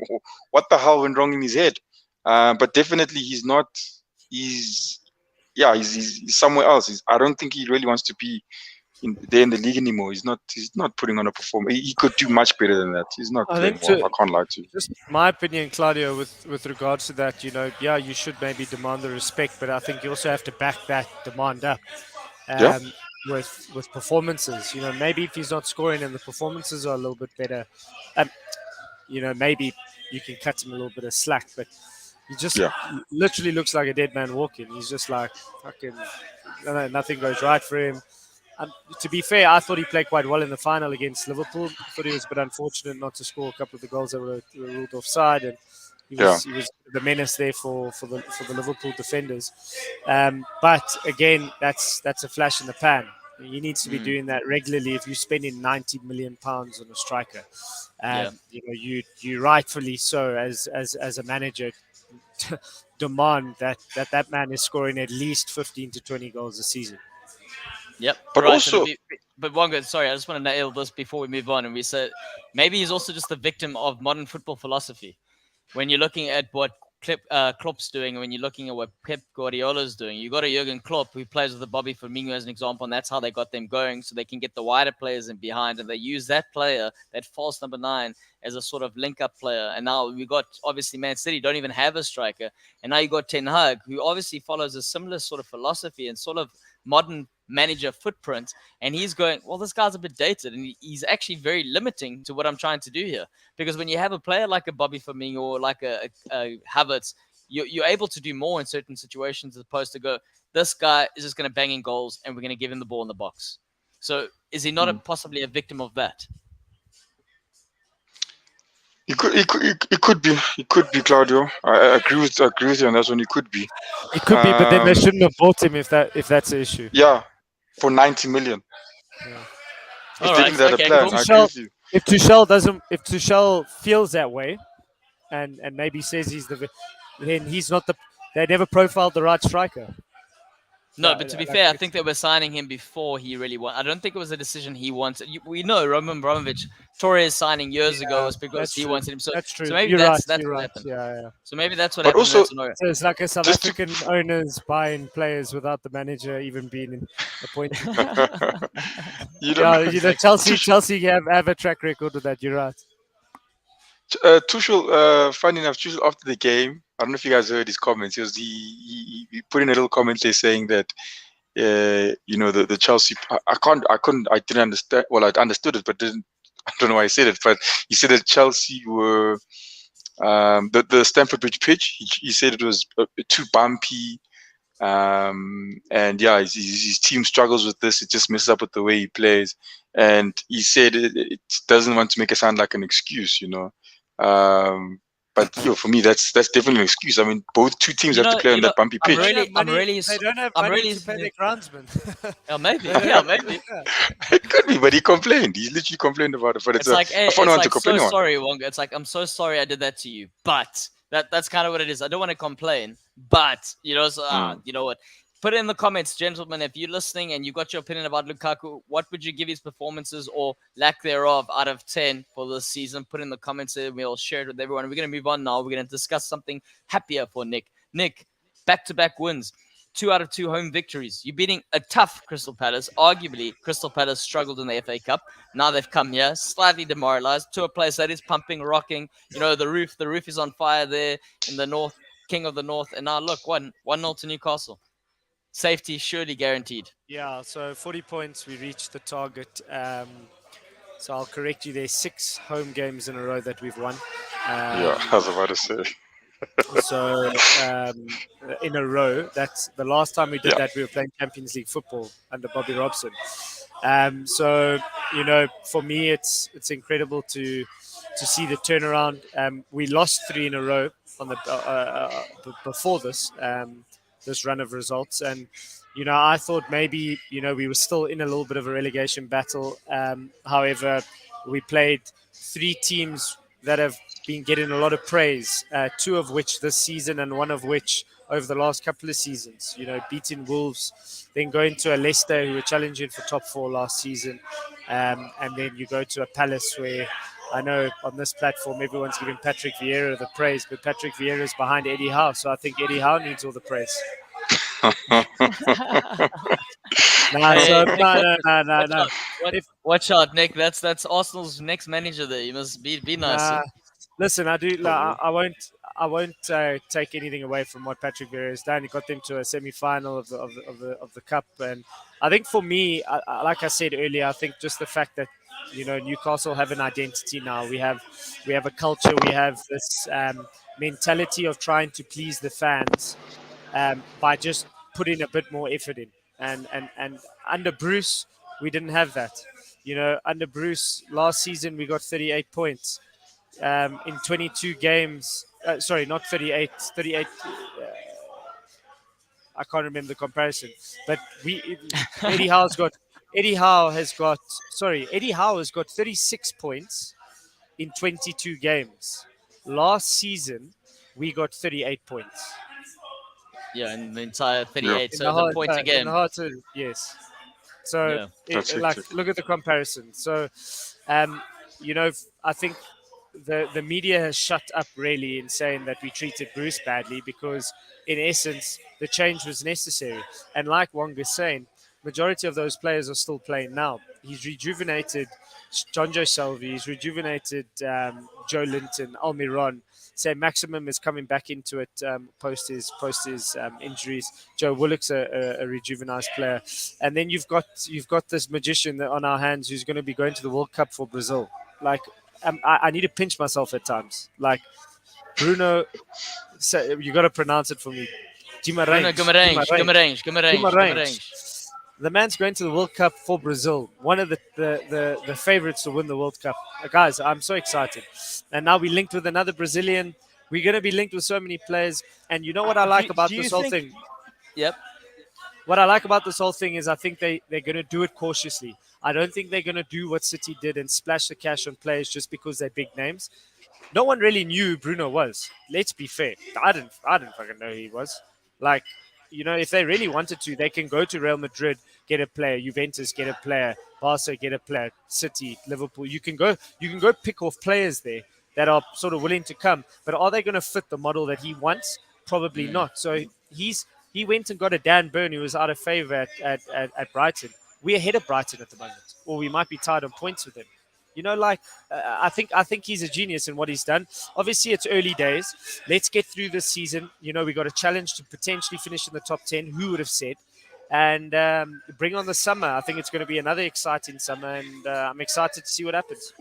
what the hell went wrong in his head? But definitely he's not. He's somewhere else. I don't think he really wants to be there in the league anymore. He's not putting on a performance. He could do much better than that. He's not playing well. I can't lie to you. Just my opinion, Claudio, with regards to that, you should maybe demand the respect, but I think you also have to back that demand up. With performances, maybe if he's not scoring and the performances are a little bit better, maybe you can cut him a little bit of slack. But he just literally looks like a dead man walking. He's just like fucking, nothing goes right for him. To be fair, I thought he played quite well in the final against Liverpool. I thought he was a bit unfortunate not to score a couple of the goals that were ruled offside, and he was the menace there for the Liverpool defenders. But again, that's a flash in the pan. He needs to be doing that regularly if you're spending £90 million on a striker. You rightfully so as a manager demand that man is scoring at least 15 to 20 goals a season. Yep. But right, also, but Wonga, sorry, I just want to nail this before we move on. And we said maybe he's also just the victim of modern football philosophy. When you're looking at what Klopp's doing, and when you're looking at what Pep Guardiola's doing, you got a Jurgen Klopp who plays with the Bobby Firmino as an example, and that's how they got them going, so they can get the wider players in behind, and they use that player, that false number 9, as a sort of link-up player. And now we got, obviously, Man City don't even have a striker, and now you got Ten Hag, who obviously follows a similar sort of philosophy and sort of modern manager footprint, and he's going, well, this guy's a bit dated, and he's actually very limiting to what I'm trying to do here. Because when you have a player like a Bobby Firmino or like a Havertz, you're able to do more in certain situations as opposed to go, this guy is just going to bang in goals and we're going to give him the ball in the box. So is he not possibly a victim of that? It could be Claudio. I agree with you on that one. It could be. It could be, but then they shouldn't have bought him if that's the issue. Yeah, for 90 million. Yeah. All right. Okay, plan. cool. I agree with you. If Tuchel feels that way, and maybe says he's then he's not they never profiled the right striker. No, but to be fair, I think they were signing him before he really won. I don't think it was a decision he wanted. We know Roman Abramovich, Torres signing years ago was because he wanted him. So, that's true. so maybe You're that's right. what You're right. happened. Yeah. So maybe that's what But happened. also- in that scenario. So it's like a South Just to- African owners buying players without the manager even being appointed. You don't Yeah, you know, Chelsea have a track record with that. You're right. Tuchel, funny enough, Tuchel after the game, I don't know if you guys heard his comments. He put in a little comment there saying that, you know, the Chelsea. I didn't understand. Well, I understood it, but didn't. I don't know why he said it. But he said that Chelsea were the Stamford Bridge pitch. He said it was too bumpy. And yeah, his team struggles with this. It just messes up with the way he plays. And he said it doesn't want to make it sound like an excuse, you know. But you know, for me, that's definitely an excuse. I mean, two teams have to play on that bumpy pitch. They I'm really don't have money to pay their groundsmen. Yeah, maybe. Yeah, maybe. It could be, but he complained. He literally complained about it. But it's like, a fun one to so complain on. sorry, Wonga. It's like, I'm so sorry I did that to you, but that's kind of what it is. I don't want to complain, but you know, so, you know what? Put it in the comments, gentlemen. If you're listening and you got your opinion about Lukaku, what would you give his performances or lack thereof out of 10 for this season? Put in the comments there. We'll share it with everyone. We're going to move on now. We're going to discuss something happier for Nick. Nick, back-to-back wins. 2 out of 2 home victories. You're beating a tough Crystal Palace. Arguably, Crystal Palace struggled in the FA Cup. Now they've come here, slightly demoralized, to a place that is pumping, rocking. You know, the roof is on fire there in the north, king of the north. And now look, 1-0 to Newcastle. Safety surely guaranteed. Yeah, so 40 points, we reached the target. So I'll correct you, there's 6 home games in a row that we've won. Yeah, I was about to say. So in a row, that's the last time we did that. We were playing Champions League football under Bobby Robson. So you know, for me, it's incredible to see the turnaround. We lost 3 in a row on the before this run of results, and you know, I thought maybe, you know, we were still in a little bit of a relegation battle. However, we played 3 teams that have been getting a lot of praise, 2 of which this season and 1 of which over the last couple of seasons. You know, beating Wolves, then going to a Leicester who were challenging for top 4 last season, and then you go to a Palace where I know on this platform everyone's giving Patrick Vieira the praise, but Patrick Vieira is behind Eddie Howe, so I think Eddie Howe needs all the praise. No. Watch out, Nick. That's Arsenal's next manager there. You must be nice. Listen, I won't take anything away from what Patrick Vieira has done. He got them to a semi-final of the cup, and I think for me, like I said earlier, I think just the fact that, you know, Newcastle have an identity now. We have a culture. We have this mentality of trying to please the fans by just putting a bit more effort in. And under Bruce, we didn't have that. You know, under Bruce, last season we got 38 points in 22 games. Sorry, not 38. 38. I can't remember the comparison, but Eddie Howe has got 36 points in 22 games. Last season, we got 38 points. Yeah, in the entire 38. So the point again. Yes. So, look at the comparison. So, you know, I think the media has shut up really in saying that we treated Bruce badly, because in essence the change was necessary. And like Wong is saying, majority of those players are still playing now. He's rejuvenated Jonjo Selvey, he's rejuvenated Joe Linton, Almiron. Say Maximum is coming back into it post his injuries. Joe Willock's a rejuvenized player, and then you've got this magician on our hands who's going to be going to the World Cup for Brazil. Like, I need to pinch myself at times. Like Bruno, you got to pronounce it for me. Guimarães. The man's going to the World Cup for Brazil, one of the favorites to win the World Cup. Guys, I'm so excited. And now we linked with another Brazilian. We're going to be linked with so many players. And you know what I like about this whole thing? Yep. What I like about this whole thing is I think they're going to do it cautiously. I don't think they're going to do what City did and splash the cash on players just because they're big names. No one really knew who Bruno was. Let's be fair. I didn't fucking know who he was. Like, if they really wanted to, they can go to Real Madrid, get a player, Juventus, get a player, Barca, get a player, City, Liverpool. You can go pick off players there that are sort of willing to come, but are they going to fit the model that he wants? Probably not. So he went and got a Dan Burn who was out of favour at Brighton. We're ahead of Brighton at the moment, or we might be tied on points with him. I think he's a genius in what he's done. Obviously, it's early days. Let's get through this season. We got a challenge to potentially finish in the top 10. Who would have said? And bring on the summer. I think it's going to be another exciting summer, and I'm excited to see what happens.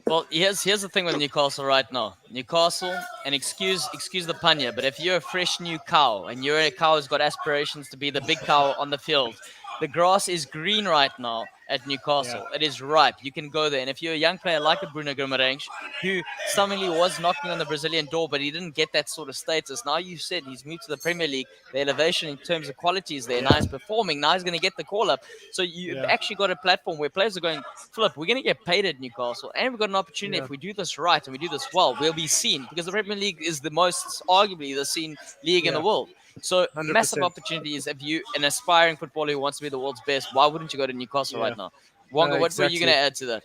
Well, here's the thing with Newcastle right now. Newcastle, and excuse the pun here, but if you're a fresh new cow and you're a cow who's got aspirations to be the big cow on the field, the grass is green right now at Newcastle. Yeah. It is ripe. You can go there. And if you're a young player like a Bruno Guimaraes, who seemingly was knocking on the Brazilian door, but he didn't get that sort of status. Now you said he's moved to the Premier League. The elevation in terms of quality is there. Yeah. Now he's performing. Now he's going to get the call-up. So you've actually got a platform where players are going, Philip, we're going to get paid at Newcastle. And we've got an opportunity. If we do this right and we do this well, we'll be seen. Because the Premier League is the most, arguably, the seen league in the world. So 100%. Massive opportunities. If you an aspiring footballer who wants to be the world's best, why wouldn't you go to Newcastle right now? Wonga, what were you going to add to that?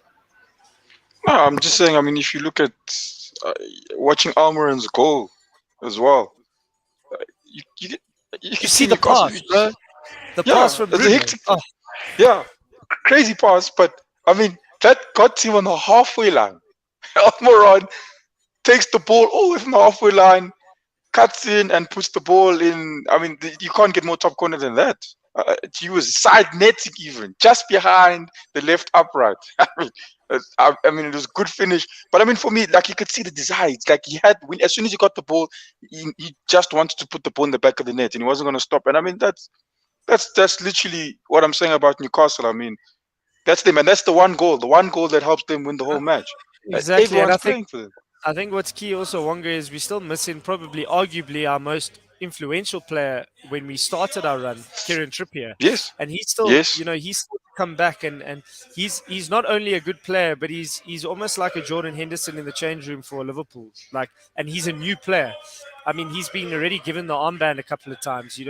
No, I'm just saying. I mean, if you look at watching Almiron's goal as well, you see the pass, bro. The pass from Bruno. Yeah, crazy pass. But I mean, that got him on the halfway line. Almiron takes the ball all the way from the halfway line, cuts in and puts the ball in. I mean, you can't get more top corner than that. He was side netting even, just behind the left upright. I mean, it was a good finish. But I mean, for me, like you could see the desire. It's like he had, as soon as he got the ball, he just wanted to put the ball in the back of the net, and he wasn't going to stop. And I mean, that's literally what I'm saying about Newcastle. I mean, that's them, and that's the one goal that helps them win the whole match. Exactly. Everyone's playing for them. I think what's key also, Wonga, is we're still missing arguably our most influential player when we started our run, Kieran Trippier. Yes. And he's still, he's still come back and he's not only a good player, but he's almost like a Jordan Henderson in the change room for Liverpool. And he's a new player. I mean, he's been already given the armband a couple of times.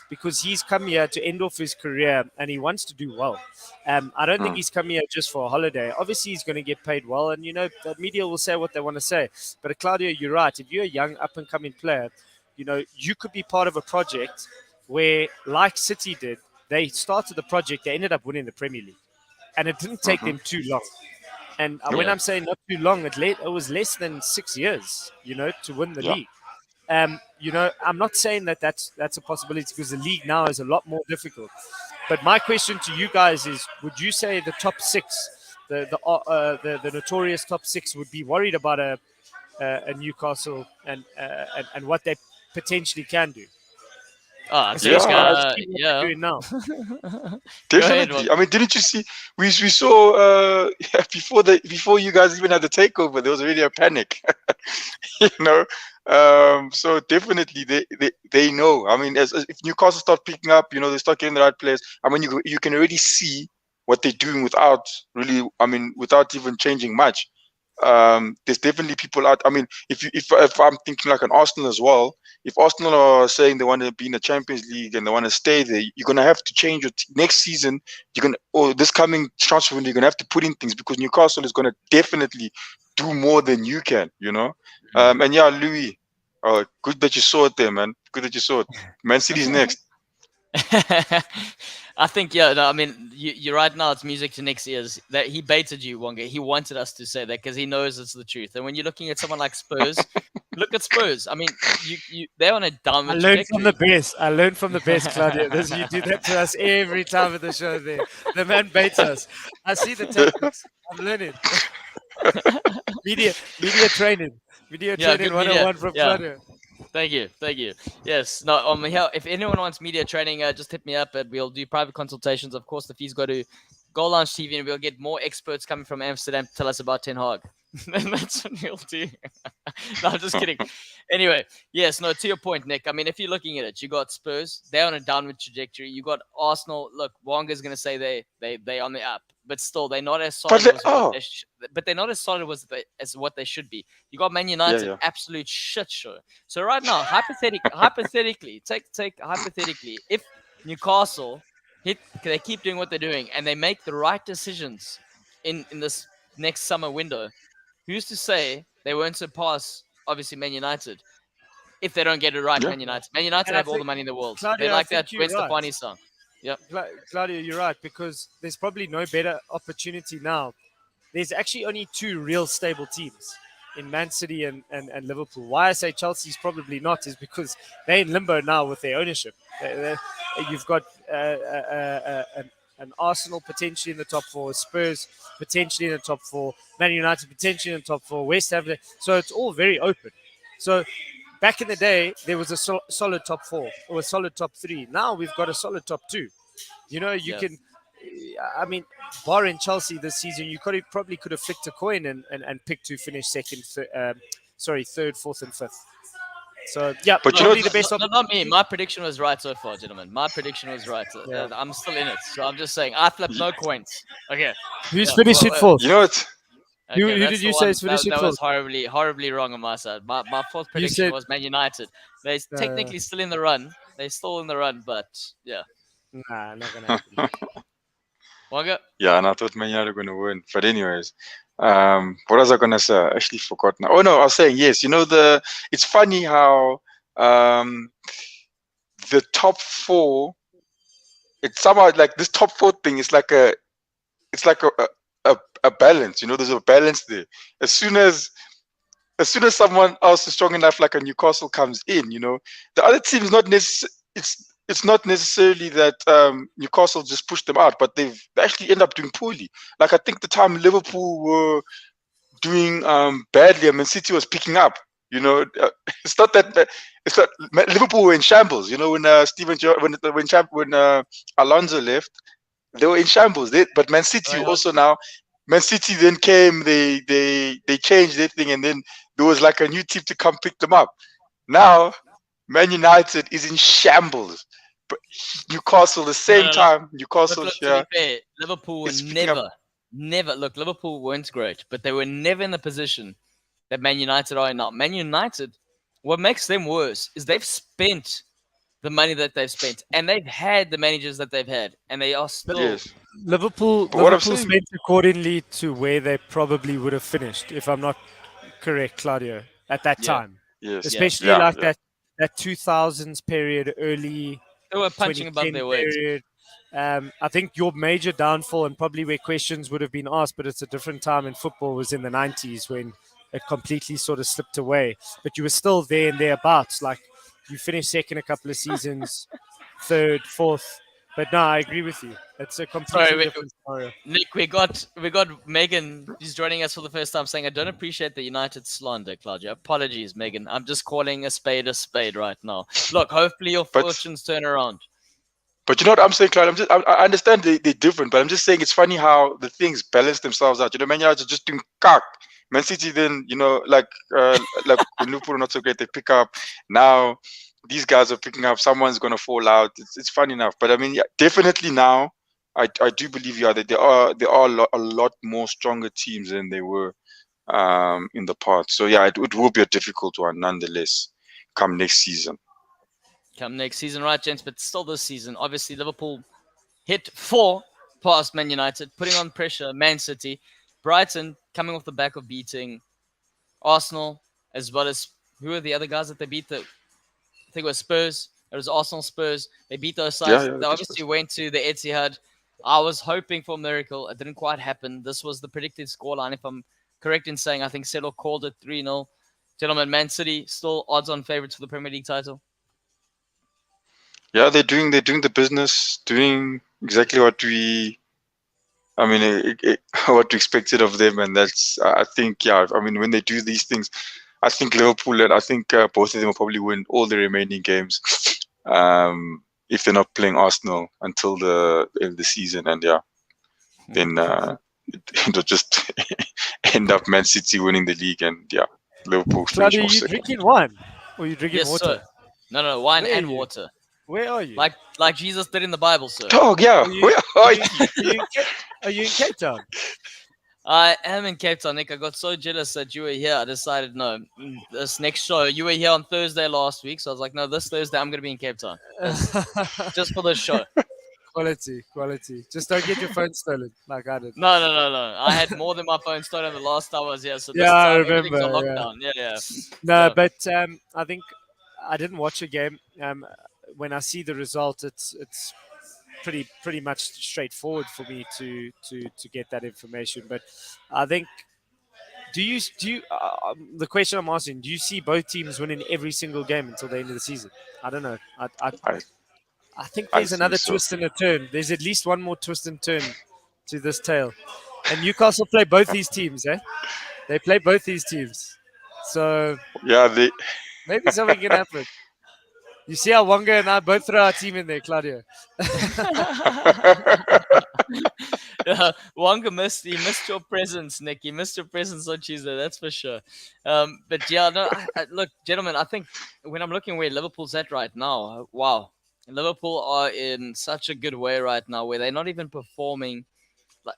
Because he's come here to end off his career and he wants to do well. I don't think he's come here just for a holiday. Obviously, he's going to get paid well, and the media will say what they want to say. But Claudio, you're right. If you're a young up and coming player, you could be part of a project where, like City did, they started the project, they ended up winning the Premier League, and it didn't take them too long. And when I'm saying not too long, it was less than 6 years, to win the league. I'm not saying that's a possibility because the league now is a lot more difficult. But my question to you guys is: would you say the top six, the notorious top six, would be worried about a Newcastle and what they potentially can do? Doing now. Definitely. I mean, didn't you see? We saw before you guys even had the takeover, there was really a panic. So definitely they know. I mean, if Newcastle start picking up, they start getting the right players. I mean, you can already see what they're doing without even changing much. There's definitely people out. I mean, if I'm thinking like an Arsenal as well, if Arsenal are saying they want to be in the Champions League and they want to stay there, you're gonna have to change your next season. This coming transfer window, you're gonna have to put in things because Newcastle is gonna definitely do more than you can. And yeah, Louis, good that you saw it there, man. Good that you saw it. Man City's next. I think, I mean, you're right now. It's music to next ears. That he baited you, Wonga. He wanted us to say that because he knows it's the truth. And when you're looking at someone like Spurs, look at Spurs. I mean, they're on a dumb. I learned from the best, Claudio. You do that to us every time at the show. There, the man baits us. I see the techniques. I'm learning. media training. Video training 101 from Claudio. Thank you. Yes. No. If anyone wants media training, just hit me up, and we'll do private consultations. Of course, the fees go to Goalloungetv, and we'll get more experts coming from Amsterdam to tell us about Ten Hag. then that's what he'll do. No, I'm just kidding. Anyway, yes, no, to your point, Nick. I mean, if you're looking at it, you got Spurs, they're on a downward trajectory. You got Arsenal. Look, Wonga's going to say they on the up, but still, they're not as But solid they as are. but they're not as solid as what they should be. You got Man Yeah, United, yeah. absolute shit show. So right now, hypothetically, hypothetically, if Newcastle they keep doing what they're doing and they make the right decisions in this next summer window, who's to say they won't surpass, obviously, Man United if they don't get it right, Yeah. Man United. Man United And I have all the think, money in the world. Claudio, They I like think that you're Gwen right. Stefani song. Yep. Claudio, you're right, because there's probably no better opportunity now. There's actually only two real stable teams in Man City and Liverpool. Why I say Chelsea's probably not is because they're in limbo now with their ownership. You've got an Arsenal potentially in the top four, Spurs potentially in the top four, Man United potentially in the top four, West Ham. So it's all very open. So back in the day, there was a solid top four or a solid top three. Now we've got a solid top two. You know, you Yes. can. I mean, barring Chelsea this season, you probably could have flicked a coin and picked to finish second, third, fourth, and fifth. So yeah, But you know, probably the best Not me. My prediction was right so far, gentlemen. My prediction was right. Yeah. I'm still in it, so I'm just saying I flipped no coins. Okay. Who's Yeah, finishing well, fourth? you know what? Okay, Who that's did the you say one- is finishing that was fourth? horribly wrong on my side. My fourth prediction said- was Man United. They're technically still in the run. They're still in the run, but yeah. Nah, not gonna happen. Wanga? Yeah, and I thought Man United were going to win. But anyways, what was I going to say? I actually forgot now. Oh no, I was saying yes. You know, it's funny how the top four. It's somehow like this top four thing is like a balance. You know, there's a balance there. As soon as someone else is strong enough, like a Newcastle comes in, you know, the other team is not necessarily. It's not necessarily that Newcastle just pushed them out, but they actually end up doing poorly. Like I think the time Liverpool were doing badly, and Man City was picking up. You know, it's not that it's not Liverpool were in shambles. You know, when when Alonso left, they were in shambles. But Man City also now. Man City then came. They changed their thing, and then there was like a new team to come pick them up. Now Man United is in shambles. But Newcastle, the same time, Newcastle, Look, yeah. to be fair, Liverpool were It's picking up. never. Look, Liverpool weren't great, but they were never in the position that Man United are in now. Man United, what makes them worse is they've spent the money that they've spent, and they've had the managers that they've had, and they are still. Yes. Liverpool But what I'm spent saying- accordingly to where they probably would have finished, if I'm not correct, Claudio, at that Yeah. time. Yes. Especially Yeah, like yeah. that 2000s period, early They were punching above 2010 their weight. period. I think your major downfall and probably where questions would have been asked, but it's a different time in football, was in the 90s when it completely sort of slipped away. But you were still there and thereabouts. Like you finished second a couple of seasons, third, fourth. But no, I agree with you. It's a completely different scenario. Nick, we got Megan. She's joining us for the first time, saying, "I don't appreciate the United slander, Claudia. Apologies, Megan. I'm just calling a spade right now. Look, hopefully your fortunes turn around." But you know what I'm saying, Clyde? I understand they're different, but I'm just saying it's funny how the things balance themselves out. You know, Man United are just doing cock. Man City then, you know, like when Liverpool are not so great, they pick up. Now these guys are picking up. Someone's gonna fall out. It's funny enough, but I mean, yeah, definitely now, I do believe that there are a lot more stronger teams than they were in the past. So yeah, it will be a difficult one nonetheless come next season. Come next season, right, gents? But still this season, obviously Liverpool hit 4 past Man United, putting on pressure. Man City, Brighton coming off the back of beating Arsenal, as well as who are the other guys that they beat? I think it was Spurs. It was Arsenal, Spurs. They beat those sides. Yeah, They obviously went to the Etihad. I was hoping for a miracle. It didn't quite happen. This was the predicted scoreline, if I'm correct in saying. I think Settle called it 3-0. Gentlemen, Man City still odds-on favourites for the Premier League title. Yeah, they're doing the business, doing exactly what what we expected of them, and that's I think when they do these things, I think Liverpool and I think both of them will probably win all the remaining games, if they're not playing Arsenal until the end of the season, and then it'll just end up Man City winning the league, and Liverpool finish Claudia, off you second. drinking wine? Or you drinking Yes, water? sir. No, wine Where are and you? water, Where are you? like Jesus did in the Bible, sir. Oh yeah, Are you, where are are you, you? are you in Cape Town? I am in Cape Town, Nick. I got so jealous that you were here. I decided, no, this next show, you were here on Thursday last week. So I was like, no, this Thursday, I'm going to be in Cape Town. Just for this show. Quality. Just don't get your phone stolen like I did. No. I had more than my phone stolen the last time I was here. So this Yeah, I time, everything's on remember, yeah. lockdown. Yeah. No, So- but I think I didn't watch a game. When I see the result, it's pretty much straightforward for me to get that information. But I think, do you the question I'm asking, do you see both teams winning every single game until the end of the season? I don't know. I think I there's think another so. twist and a turn. There's at least one more twist and turn to this tale. And Newcastle play both these teams, eh? They play both these teams. So Yeah, they. maybe something can happen. You see how Wonga and I both throw our team in there, Claudio. Wonga missed your presence, Nick. He missed your presence on Tuesday, that's for sure. But yeah, no, look, gentlemen, I think when I'm looking where Liverpool's at right now, wow. Liverpool are in such a good way right now where they're not even performing.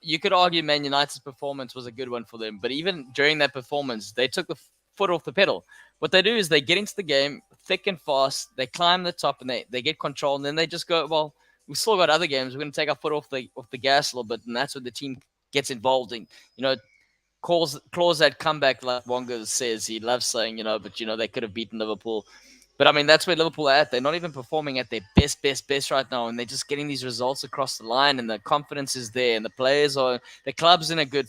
You could argue Man United's performance was a good one for them, but even during that performance, they took the foot off the pedal. What they do is they get into the game thick and fast, they climb the top, and they get control, and then they just go, well, we still got other games. We're going to take our foot off the gas a little bit, and that's when the team gets involved in, claws that comeback, like Wonga says. He loves saying, but they could have beaten Liverpool. But I mean, that's where Liverpool are at. They're not even performing at their best right now, and they're just getting these results across the line, and the confidence is there, and the club's in a good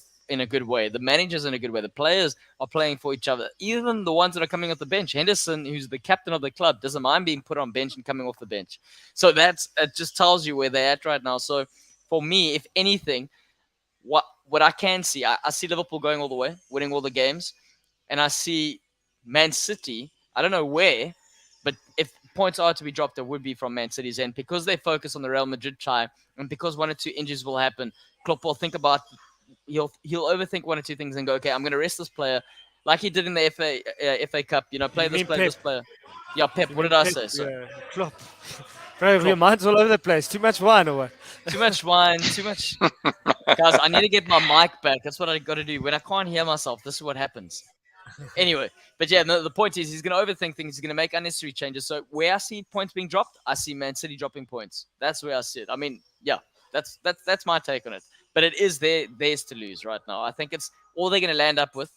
way. The manager's in a good way. The players are playing for each other. Even the ones that are coming off the bench. Henderson, who's the captain of the club, doesn't mind being put on bench and coming off the bench. So it just tells you where they're at right now. So for me, if anything, what I can see, I see Liverpool going all the way, winning all the games, and I see Man City. I don't know where, but if points are to be dropped, it would be from Man City's end because they focus on the Real Madrid tie, and because one or two injuries will happen. Klopp will think about. He'll overthink one or two things and go, okay, I'm going to rest this player, like he did in the FA Cup. Play this player, this player. Yeah, Pep. What did I say? So Yeah, Klopp. Bro, your mind's all over the place. Too much wine or what? too much wine, too much. Guys, I need to get my mic back. That's what I got to do. When I can't hear myself, this is what happens. Anyway, but yeah, no, the point is he's going to overthink things. He's going to make unnecessary changes. So where I see points being dropped, I see Man City dropping points. That's where I see it. I mean, yeah, that's my take on it. But it is theirs to lose right now. I think it's all they're going to land up with.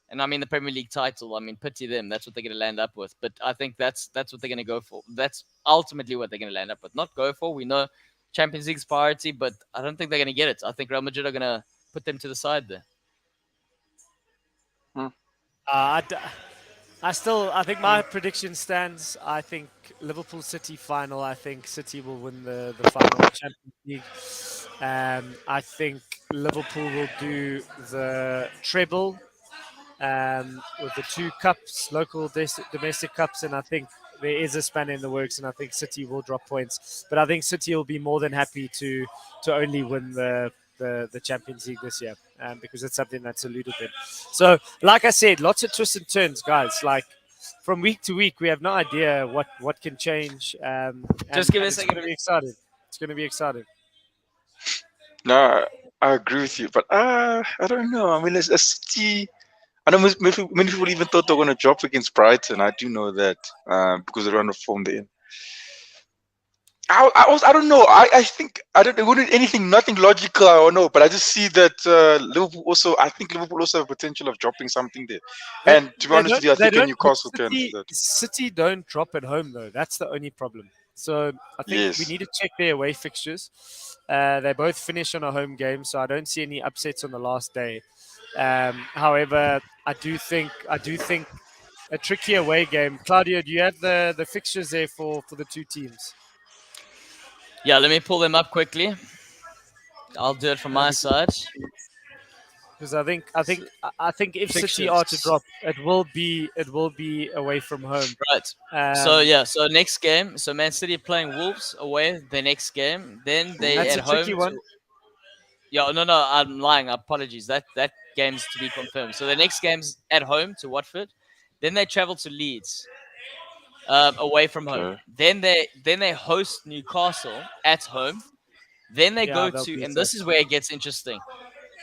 And I mean, the Premier League title, I mean, pity them. That's what they're going to land up with. But I think that's what they're going to go for. That's ultimately what they're going to land up with. Not go for. We know Champions League's priority, but I don't think they're going to get it. I think Real Madrid are going to put them to the side there. I think my prediction stands. I think Liverpool City final. I think City will win the final Champions League. I think Liverpool will do the treble with the two cups, local domestic cups, and I think there is a spanner in the works, and I think City will drop points. But I think City will be more than happy to only win the Champions League this year, because it's something that's eluded them. So, like I said, lots of twists and turns, guys. Like from week to week, we have no idea what can change. Just give us it's going to be exciting. It's going to be exciting. No, I agree with you, but I don't know. I mean, a City. I know many people even thought they were going to drop against Brighton. I do know that because they run the form they're in. I don't know. I think it wouldn't anything, nothing logical. I don't know, but I just see that Liverpool also. I think Liverpool also have potential of dropping something there. And to be honest with you, I think Newcastle can do that. City don't drop at home though. That's the only problem. So I think we need to check their away fixtures. They both finish on a home game, so I don't see any upsets on the last day. However, I do think a tricky away game. Claudio, do you have the fixtures there for the two teams? Yeah, let me pull them up quickly. I'll do it from my side. Because I think if City are to drop, it will be away from home. Right. So next game. So Man City playing Wolves away the next game. Then they that's at a home. tricky one. Yeah, no, I'm lying. Apologies. That games to be confirmed. So the next game's at home to Watford, then they travel to Leeds, away from home. Okay. Then they host Newcastle at home. Then they Yeah, go they'll to, beat and this us. is where it gets interesting.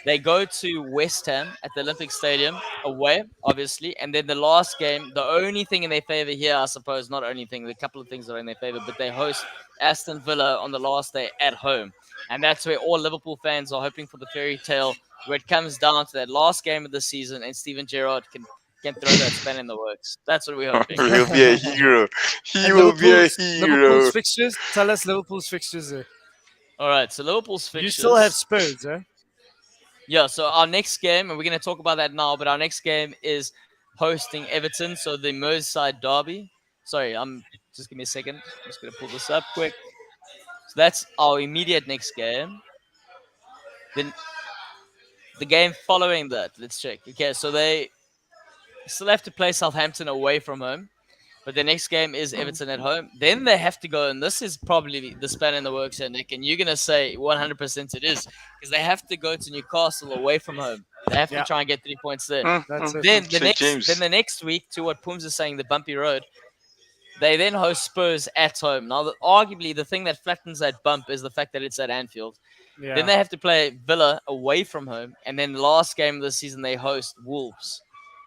They go to West Ham at the Olympic Stadium away, obviously, and then the last game, the only thing in their favor here, I suppose, not only thing, a couple of things are in their favor, but they host Aston Villa on the last day at home, and that's where all Liverpool fans are hoping for the fairy tale, where it comes down to that last game of the season, and Steven Gerrard can throw that span in the works. That's what we're hoping. He'll be a hero. He And will be a Liverpool's hero. fixtures. Tell us Liverpool's fixtures. All right, so Liverpool's fixtures. You still have Spurs, eh? Yeah, so our next game, and we're going to talk about that now, but our next game is hosting Everton, so the Merseyside derby. Sorry, just give me a second. I'm just going to pull this up quick. So that's our immediate next game. Then the game following that, let's check. Okay, so they still have to play Southampton away from home, but the next game is Everton at home. Then they have to go, and this is probably the span in the works here, Nick, and you're going to say 100% it is, because they have to go to Newcastle away from home. They have to try and get 3 points there. That's it. Then St. the next week, to what Pooms is saying, the bumpy road, they then host Spurs at home. Now, arguably, the thing that flattens that bump is the fact that it's at Anfield. Yeah. Then they have to play Villa away from home, and then the last game of the season they host Wolves.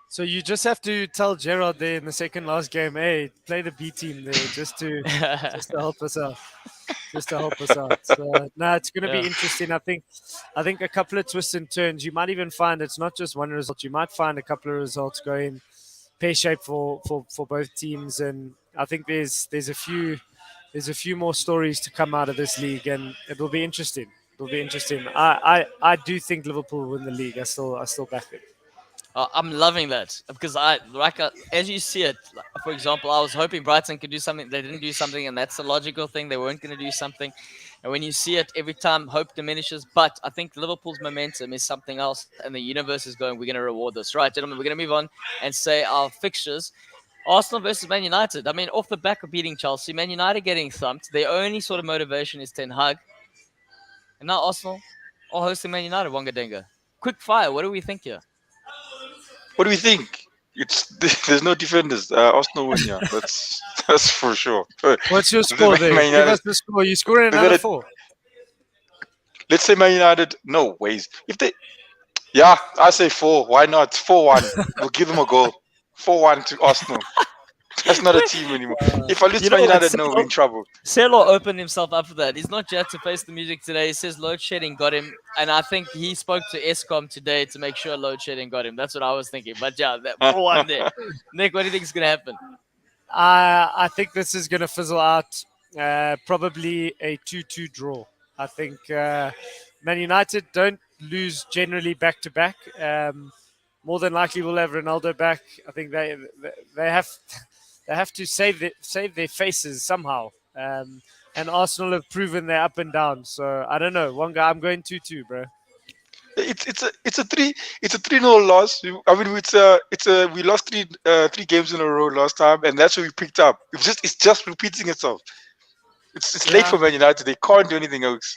So you just have to tell Gerard there in the second last game, hey, play the B team there just to help us out. Just to help us out. So, it's going to be interesting. I think a couple of twists and turns. You might even find it's not just one result. You might find a couple of results going pear-shaped for both teams, and I think there's a few more stories to come out of this league, and it will be interesting. It'll be interesting. I do think Liverpool will win the league. I still back it. I'm loving that because as you see it, for example, I was hoping Brighton could do something. They didn't do something, and that's a logical thing. They weren't going to do something. And when you see it, every time hope diminishes. But I think Liverpool's momentum is something else, and the universe is going, we're going to reward this. Right, gentlemen, we're going to move on and say our fixtures. Arsenal versus Man United. I mean, off the back of beating Chelsea, Man United getting thumped. Their only sort of motivation is Ten Hag. And now Arsenal are hosting Man United, Wangadenga. Quick fire, what do we think here? What do we think? There's no defenders. Arsenal win, yeah. That's for sure. What's your score there? Man Give us the score. You scoring another 4. Let's say Man United. No ways. I say 4. Why not? 4-1. We'll give them a goal. 4-1 to Arsenal. That's not a team anymore. If I lose to Man United, no, we're in trouble. Selo opened himself up for that. He's not yet to face the music today. He says load shedding got him, and I think he spoke to Eskom today to make sure load shedding got him. That's what I was thinking. But yeah, that 4-1 there. Nick, what do you think is going to happen? I think this is going to fizzle out. Probably a 2-2 draw. I think Man United don't lose generally back to back. More than likely, we'll have Ronaldo back. I think they have to save their faces somehow. And Arsenal have proven they're up and down. So I don't know. One guy, I'm going 2-2, bro. It's a 3-0 loss. I mean, we lost three games in a row last time, and that's what we picked up. It's just repeating itself. It's late for Man United. They can't do anything else.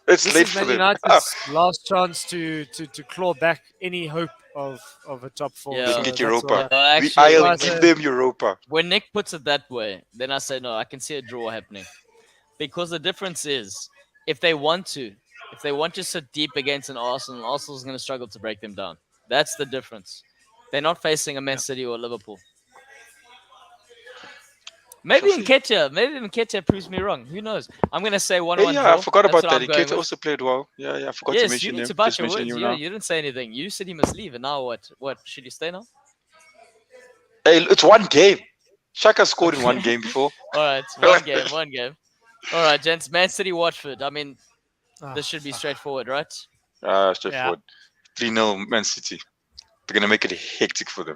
It's late for them. Man United's last chance to claw back any hope of a top 4. Yeah. They So get that's Europa. why- I'll give them Europa. When Nick puts it that way, then I say no. I can see a draw happening, because the difference is if they want to sit deep against an Arsenal, Arsenal's going to struggle to break them down. That's the difference. They're not facing a Man City or Liverpool. Maybe Nketiah proves me wrong. Who knows? I'm going to say 1-1 Yeah, draw. I forgot about That's what that. I'm going Nketiah with. also played well. Yeah, I forgot Yes, to you mention need him. to bite Just your mention words. you Yeah, now. you didn't say anything. You said he must leave, and now what? What? Should he stay now? Hey, it's one game. Shaka scored in one game before. All right, one game. All right, gents. Man City, Watford. I mean, this should be straightforward, right? Straightforward. 3-0 Man City. They're going to make it hectic for them.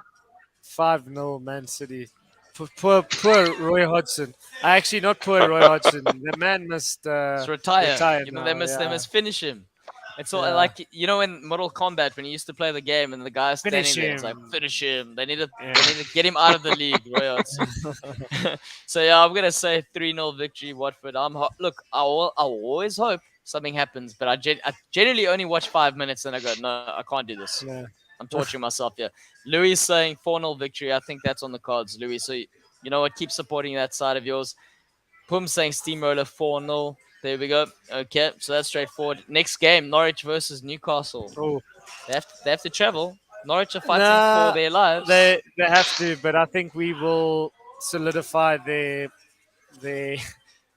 5-0 Man City. Poor Roy Hodgson. Actually, not poor Roy Hodgson. The man must retire. now, They must finish him. It's all like in Mortal Kombat when he used to play the game and the guy's standing Finish there. It's him. like finish him. They need to get him out of the league, Roy Hodgson. So I'm gonna say 3-0 victory, Watford. I always hope something happens. But I generally only watch 5 minutes, and I go, no, I can't do this. Yeah. I'm torturing myself here. Louis saying 4-0 victory. I think that's on the cards, Louis. So you know what? Keep supporting that side of yours. Pum saying steamroller 4-0. There we go. Okay, so that's straightforward. Next game, Norwich versus Newcastle. Oh, They have to travel. Norwich are fighting nah, for their lives. they have to, but I think we will solidify their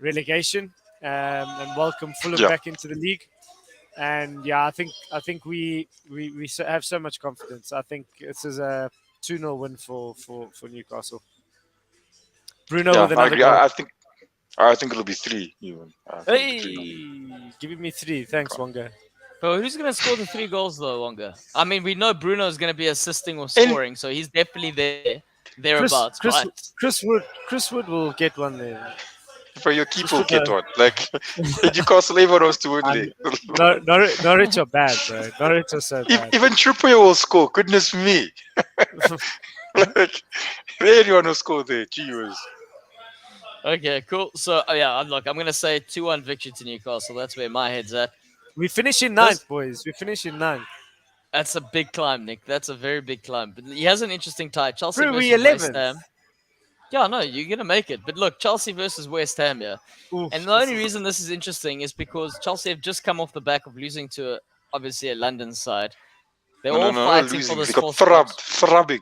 relegation and welcome Fulham Yeah. back into the league. And yeah, I think we have so much confidence. I think this is a 2-0 win for Newcastle. Bruno Yeah, with I another agree. goal. I think it'll be 3 even. I think it'll be 3-0. Hey, giving me 3. Thanks, Wonga. But who's going to score the 3 goals, though, Wonga? I mean, we know Bruno's going to be assisting or scoring, so he's definitely thereabouts. But Chris Wood will get one there. For your keeper will get one. Like, Newcastle, everyone wants to win there. Norwich are bad, bro. Norwich are so bad. Even Trippier will score. Goodness me. Like, anyone will score there. Gee whiz. Okay, cool. So, yeah, look, I'm going to say 2-1 victory to Newcastle. That's where my head's at. We finish in 9th, boys. We finish in 9th. That's a big climb, Nick. That's a very big climb. But he has an interesting tie. Chelsea Bro, we versus West 11th. Ham. Yeah, no, you're going to make it. But look, Chelsea versus West Ham, yeah. Oof, And the only reason this is interesting is because Chelsea have just come off the back of losing to, obviously, a London side. They're all fighting losing. for this They got fourth spot. throbbing.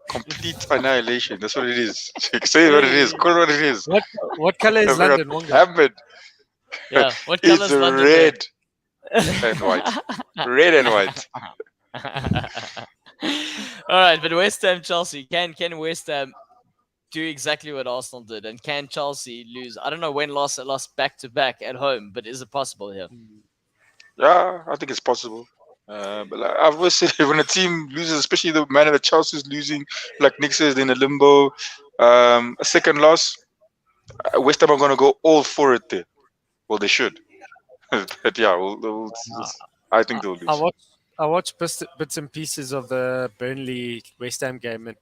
Complete annihilation. That's what it is. Say what it is. Call it what it is. What color is London, Wonga? Happened. Yeah, what color It's is London? red and white. Red and white. All right, but West Ham, Chelsea. Can West Ham do exactly what Arsenal did? And can Chelsea lose? I don't know when lost back to back at home, but is it possible here? Yeah, I think it's possible. But like, I've always said when a team loses, especially the manner that Chelsea's losing, like Nick says, in a limbo, a second loss, West Ham are going to go all for it there. Well, they should. But yeah, I think they'll lose. I watched bits and pieces of the Burnley West Ham game, and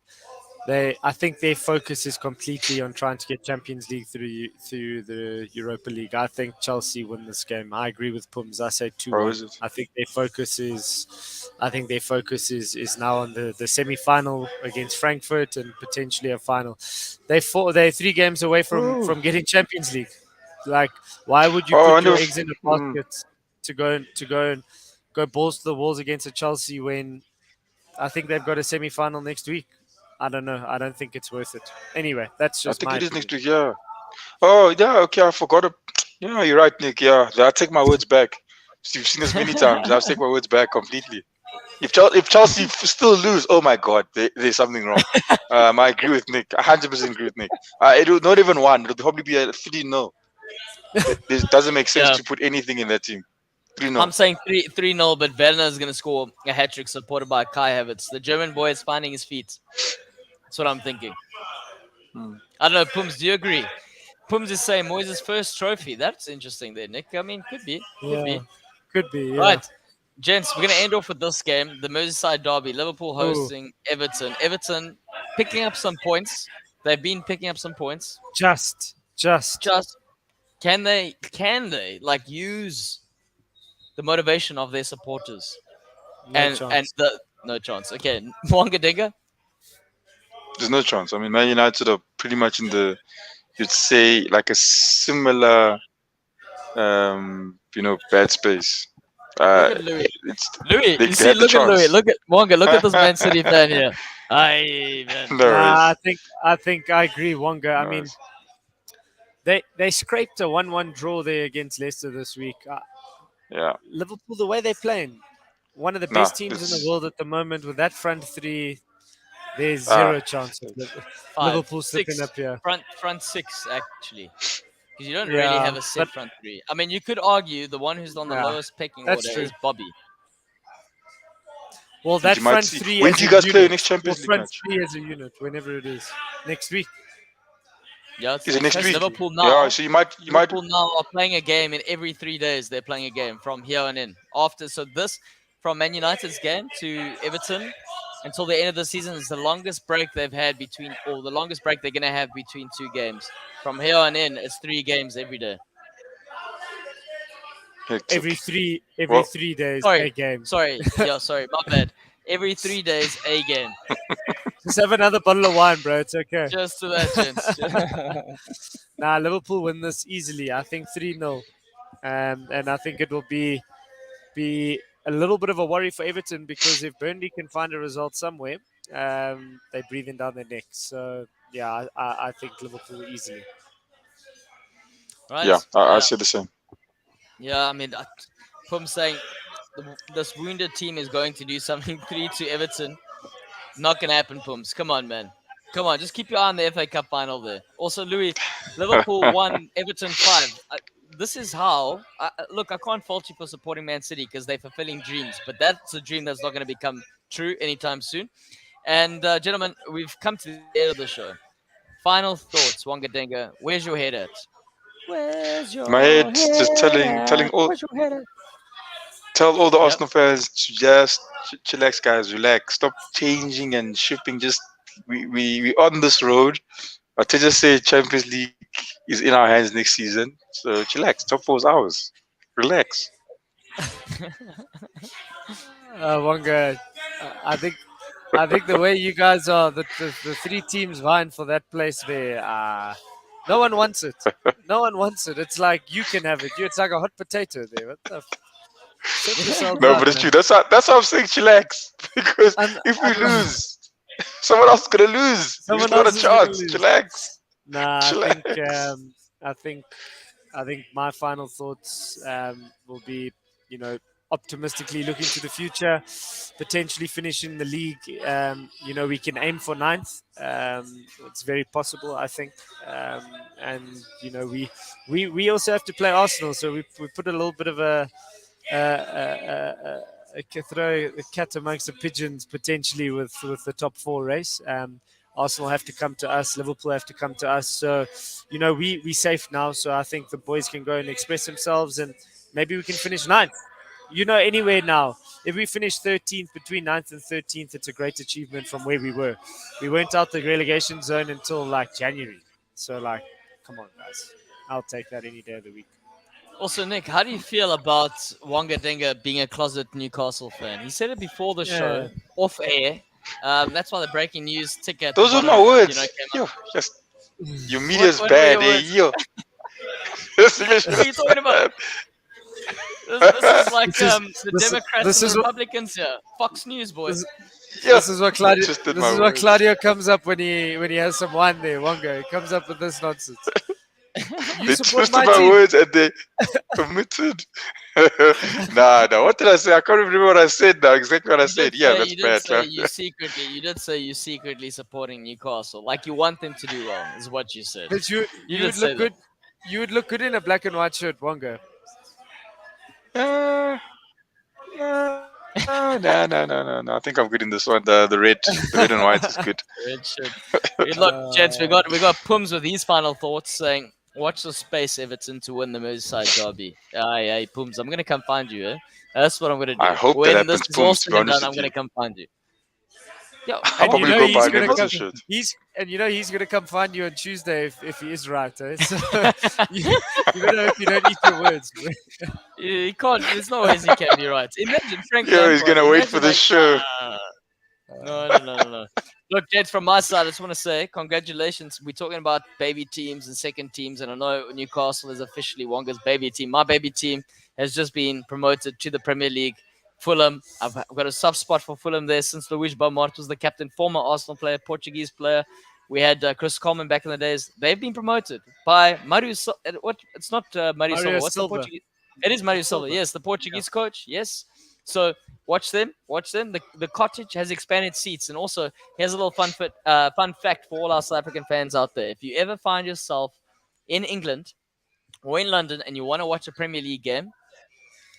I think their focus is completely on trying to get Champions League through the Europa League. I think Chelsea win this game. I agree with Pums. I say 2-1. I think their focus is now on the semi-final against Frankfurt and potentially a final. They're 3 games away from getting Champions League. Like, why would you put your eggs in a basket to go balls to the walls against a Chelsea when I think they've got a semi-final next week? I don't know. I don't think it's worth it. Anyway, that's just I think my it is opinion. next week, yeah. Oh, yeah, okay, I forgot it. Yeah, you're right, Nick. Yeah, I take my words back. You've seen this many times. I'll take my words back completely. If Chelsea still lose, oh my God, there's something wrong. I agree with Nick. 100% agree with Nick. It'll not even 1. It'll probably be a 3-0. It doesn't make sense to put anything in that team. 3-0. I'm saying 3-0, but Werner is going to score a hat-trick supported by Kai Havertz. The German boy is finding his feet. That's what I'm thinking. I don't know, Pums, do you agree? Pums is saying Moyes' first trophy. That's interesting there, Nick. I mean, could be. Could be, yeah. Right. Gents, we're going to end off with this game. The Merseyside derby. Liverpool hosting Everton. Everton picking up some points. They've been picking up some points. Just. Can they like use the motivation of their supporters? No chance. No chance. Okay. Mwanga Digga? There's no chance. I mean, Man United are pretty much in you'd say, like a similar, bad space. Look at Louis. Look at Louis. Look at Mwanga. Look at this Man City fan here. Aye, man. I think I agree, Wonga. I mean, they scraped a 1-1 draw there against Leicester this week. Yeah. Liverpool, the way they're playing, one of the best teams in the world at the moment with that front three. There's zero chance of Liverpool slipping up here. Front 6, actually. Because you don't really have a set front 3. I mean, you could argue the one who's on the lowest pecking order is Bobby. Well, that front 3 when do you guys play next Champions League match? Front 3 as a unit, whenever it is. Next week. Yeah, is it next week? Liverpool now. Yeah, so Liverpool now are playing a game in every 3 days. They're playing a game from here on in. From Man United's game to Everton until the end of the season is the longest break they've had the longest break they're going to have between 2 games. From here on in, it's 3 games every day. Hectic. every Well, 3 days a Sorry, game. sorry, yeah, sorry, my bad. Every 3 days, a game. Just have another bottle of wine, bro. It's okay. Just to that, gents. Nah, Liverpool win this easily. I think 3-0. And I think it will be a little bit of a worry for Everton because if Burnley can find a result somewhere, they're breathing down their necks. So yeah, I think Liverpool easily. yeah, Right? I say the same. Yeah, I mean, Pum saying this wounded team is going to do something 3 to Everton. Not going to happen, Pums. Come on, man. Come on, just keep your eye on the FA Cup final there. Also, Louis, Liverpool 1, Everton 5. This is how. Look, I can't fault you for supporting Man City because they're fulfilling dreams, but that's a dream that's not going to become true anytime soon. And, gentlemen, we've come to the end of the show. Final thoughts, Wonga Denga. Where's your head at? Where's your My head just telling all Where's your head at? tell all the Yep. Arsenal fans to just chillax, guys, relax, stop changing and shipping. Just we on this road. But to just say Champions League is in our hands next season, so chillax. Top 4 is ours. Relax. Wonga, I think the way you guys are, the 3 teams vying for that place there, no one wants it. No one wants it. It's like you can have it. It's like a hot potato there. What the? Set yourself No, up, but it's man. true. That's how I'm saying chillax. Because if we lose, someone else is gonna lose. Someone It's not a else is gonna chance. lose. Chillax. Nah, Chillax. I think my final thoughts will be, optimistically looking to the future, potentially finishing the league. We can aim for 9th. It's very possible, I think. And we also have to play Arsenal, so we put a little bit of throw a cat amongst the pigeons potentially with the top 4 race. Arsenal have to come to us. Liverpool have to come to us. So, we safe now. So I think the boys can go and express themselves, and maybe we can finish 9th. Anywhere now. If we finish 13th, between 9th and 13th, it's a great achievement from where we were. We weren't out the relegation zone until January. So come on, guys. I'll take that any day of the week. Also, Nick, how do you feel about Wonga Denga being a closet Newcastle fan? He said it before the show, off air. That's why the breaking news ticket. Those are my words. Yo, just your media's What were bad, your eh? words? Yo. What are you talking about? This is like the this- Democrats this and is the what- Republicans here. Fox News, boys. This is what Claudio. just This did my is what words. Claudio comes up when he has some wine there. Wonga, he comes up with this nonsense. You They support twisted my my team. words and they committed. Nah. What did I say? I can't remember what I said now. Exactly what I said. Yeah, that's bad. You did say you secretly supporting Newcastle, like you want them to do well, is what you said. But you did would say look good. You would look good in a black and white shirt, Wonga. No. I think I'm good in this one. The red and white is good. Red shirt. Look, gents, we got Pums with his final thoughts saying, "Watch the space, Everton, to win the Merseyside derby." Hey, Pums, I'm gonna come find you. That's what I'm gonna do. I hope that when happens, this is all Pums, to said be and done, honest I'm with gonna you. come find you. Yeah, I'll probably go buy an gonna Everton come. shirt. He's gonna come find you on Tuesday if he is right. Eh? So you better hope you don't eat your words. Bro. he can't. There's no ways he can be right. Imagine Frank. Yo, he's Lampard, gonna wait imagine for this show. No. Look, gents, from my side, I just want to say congratulations. We're talking about baby teams and second teams, and I know Newcastle is officially Wonga's baby team. My baby team has just been promoted to the Premier League. Fulham, I've got a soft spot for Fulham there since Luís Beaumont was the captain, former Arsenal player, Portuguese player. We had Chris Coleman back in the days. They've been promoted by Mario. What? It's not Mario Silva. What's Silva. the Portuguese? It is Mario Silva. Yes, the Portuguese coach. Yes. So watch them. The cottage has expanded seats, and also here's a little fun fact for all our South African fans out there. If you ever find yourself in England or in London and you want to watch a Premier League game,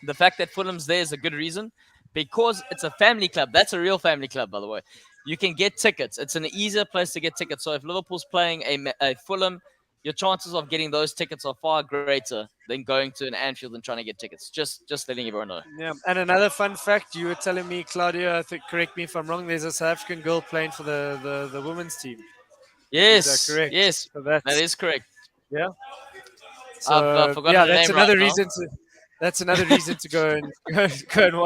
the fact that Fulham's there is a good reason because it's a family club. That's a real family club, by the way. You can get tickets. It's an easier place to get tickets. So if Liverpool's playing a Fulham, your chances of getting those tickets are far greater than going to an Anfield and trying to get tickets. Just letting everyone know. Yeah, and another fun fact you were telling me, Claudio. I think correct me if I'm wrong. There's a South African girl playing for the women's team. Yes, Is that correct? yes, So that is correct. yeah. I've So, forgotten yeah, the that's name another right now. reason to. that's another reason to go and go and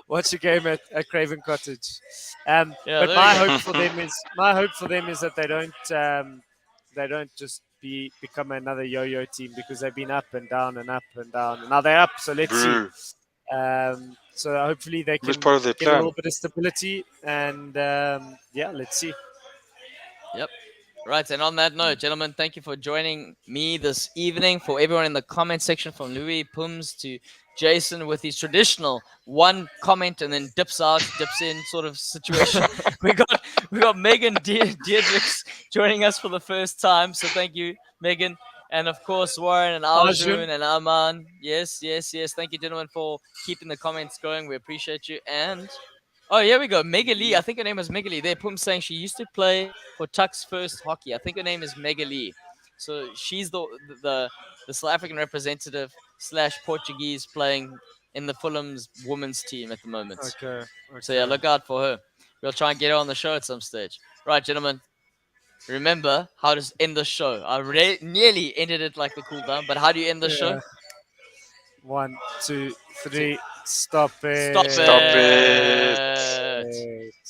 watch a game at Craven Cottage. Yeah, But there my you go. hope for them is that they don't just become another yo-yo team, because they've been up and down and up and down. And now they're up, so let's see. Bro, So hopefully they it's can part of their get a plan. little bit of stability, and yeah, let's see. Yep. Right, and on that note, gentlemen, thank you for joining me this evening. For everyone in the comment section, from Louis Pums to Jason, with his traditional one comment and then dips out, dips in sort of situation. we got Megan Deirdricks joining us for the first time, so thank you, Megan. And of course, Warren and Arjun. Aljun and Aman. Yes. Thank you, gentlemen, for keeping the comments going. We appreciate you. And oh, here we go. Megali. I think her name was Megali. There, Pum saying she used to play for Tuck's first hockey. I think her name is Megali. So she's the South African representative / Portuguese playing in the Fulham's women's team at the moment. Okay. So yeah, look out for her. We'll try and get her on the show at some stage. Right, gentlemen. Remember how to end the show. I nearly ended it like the cool down, but how do you end the show? 1, 2, 3. Stop it. Stop Stop it. it. it.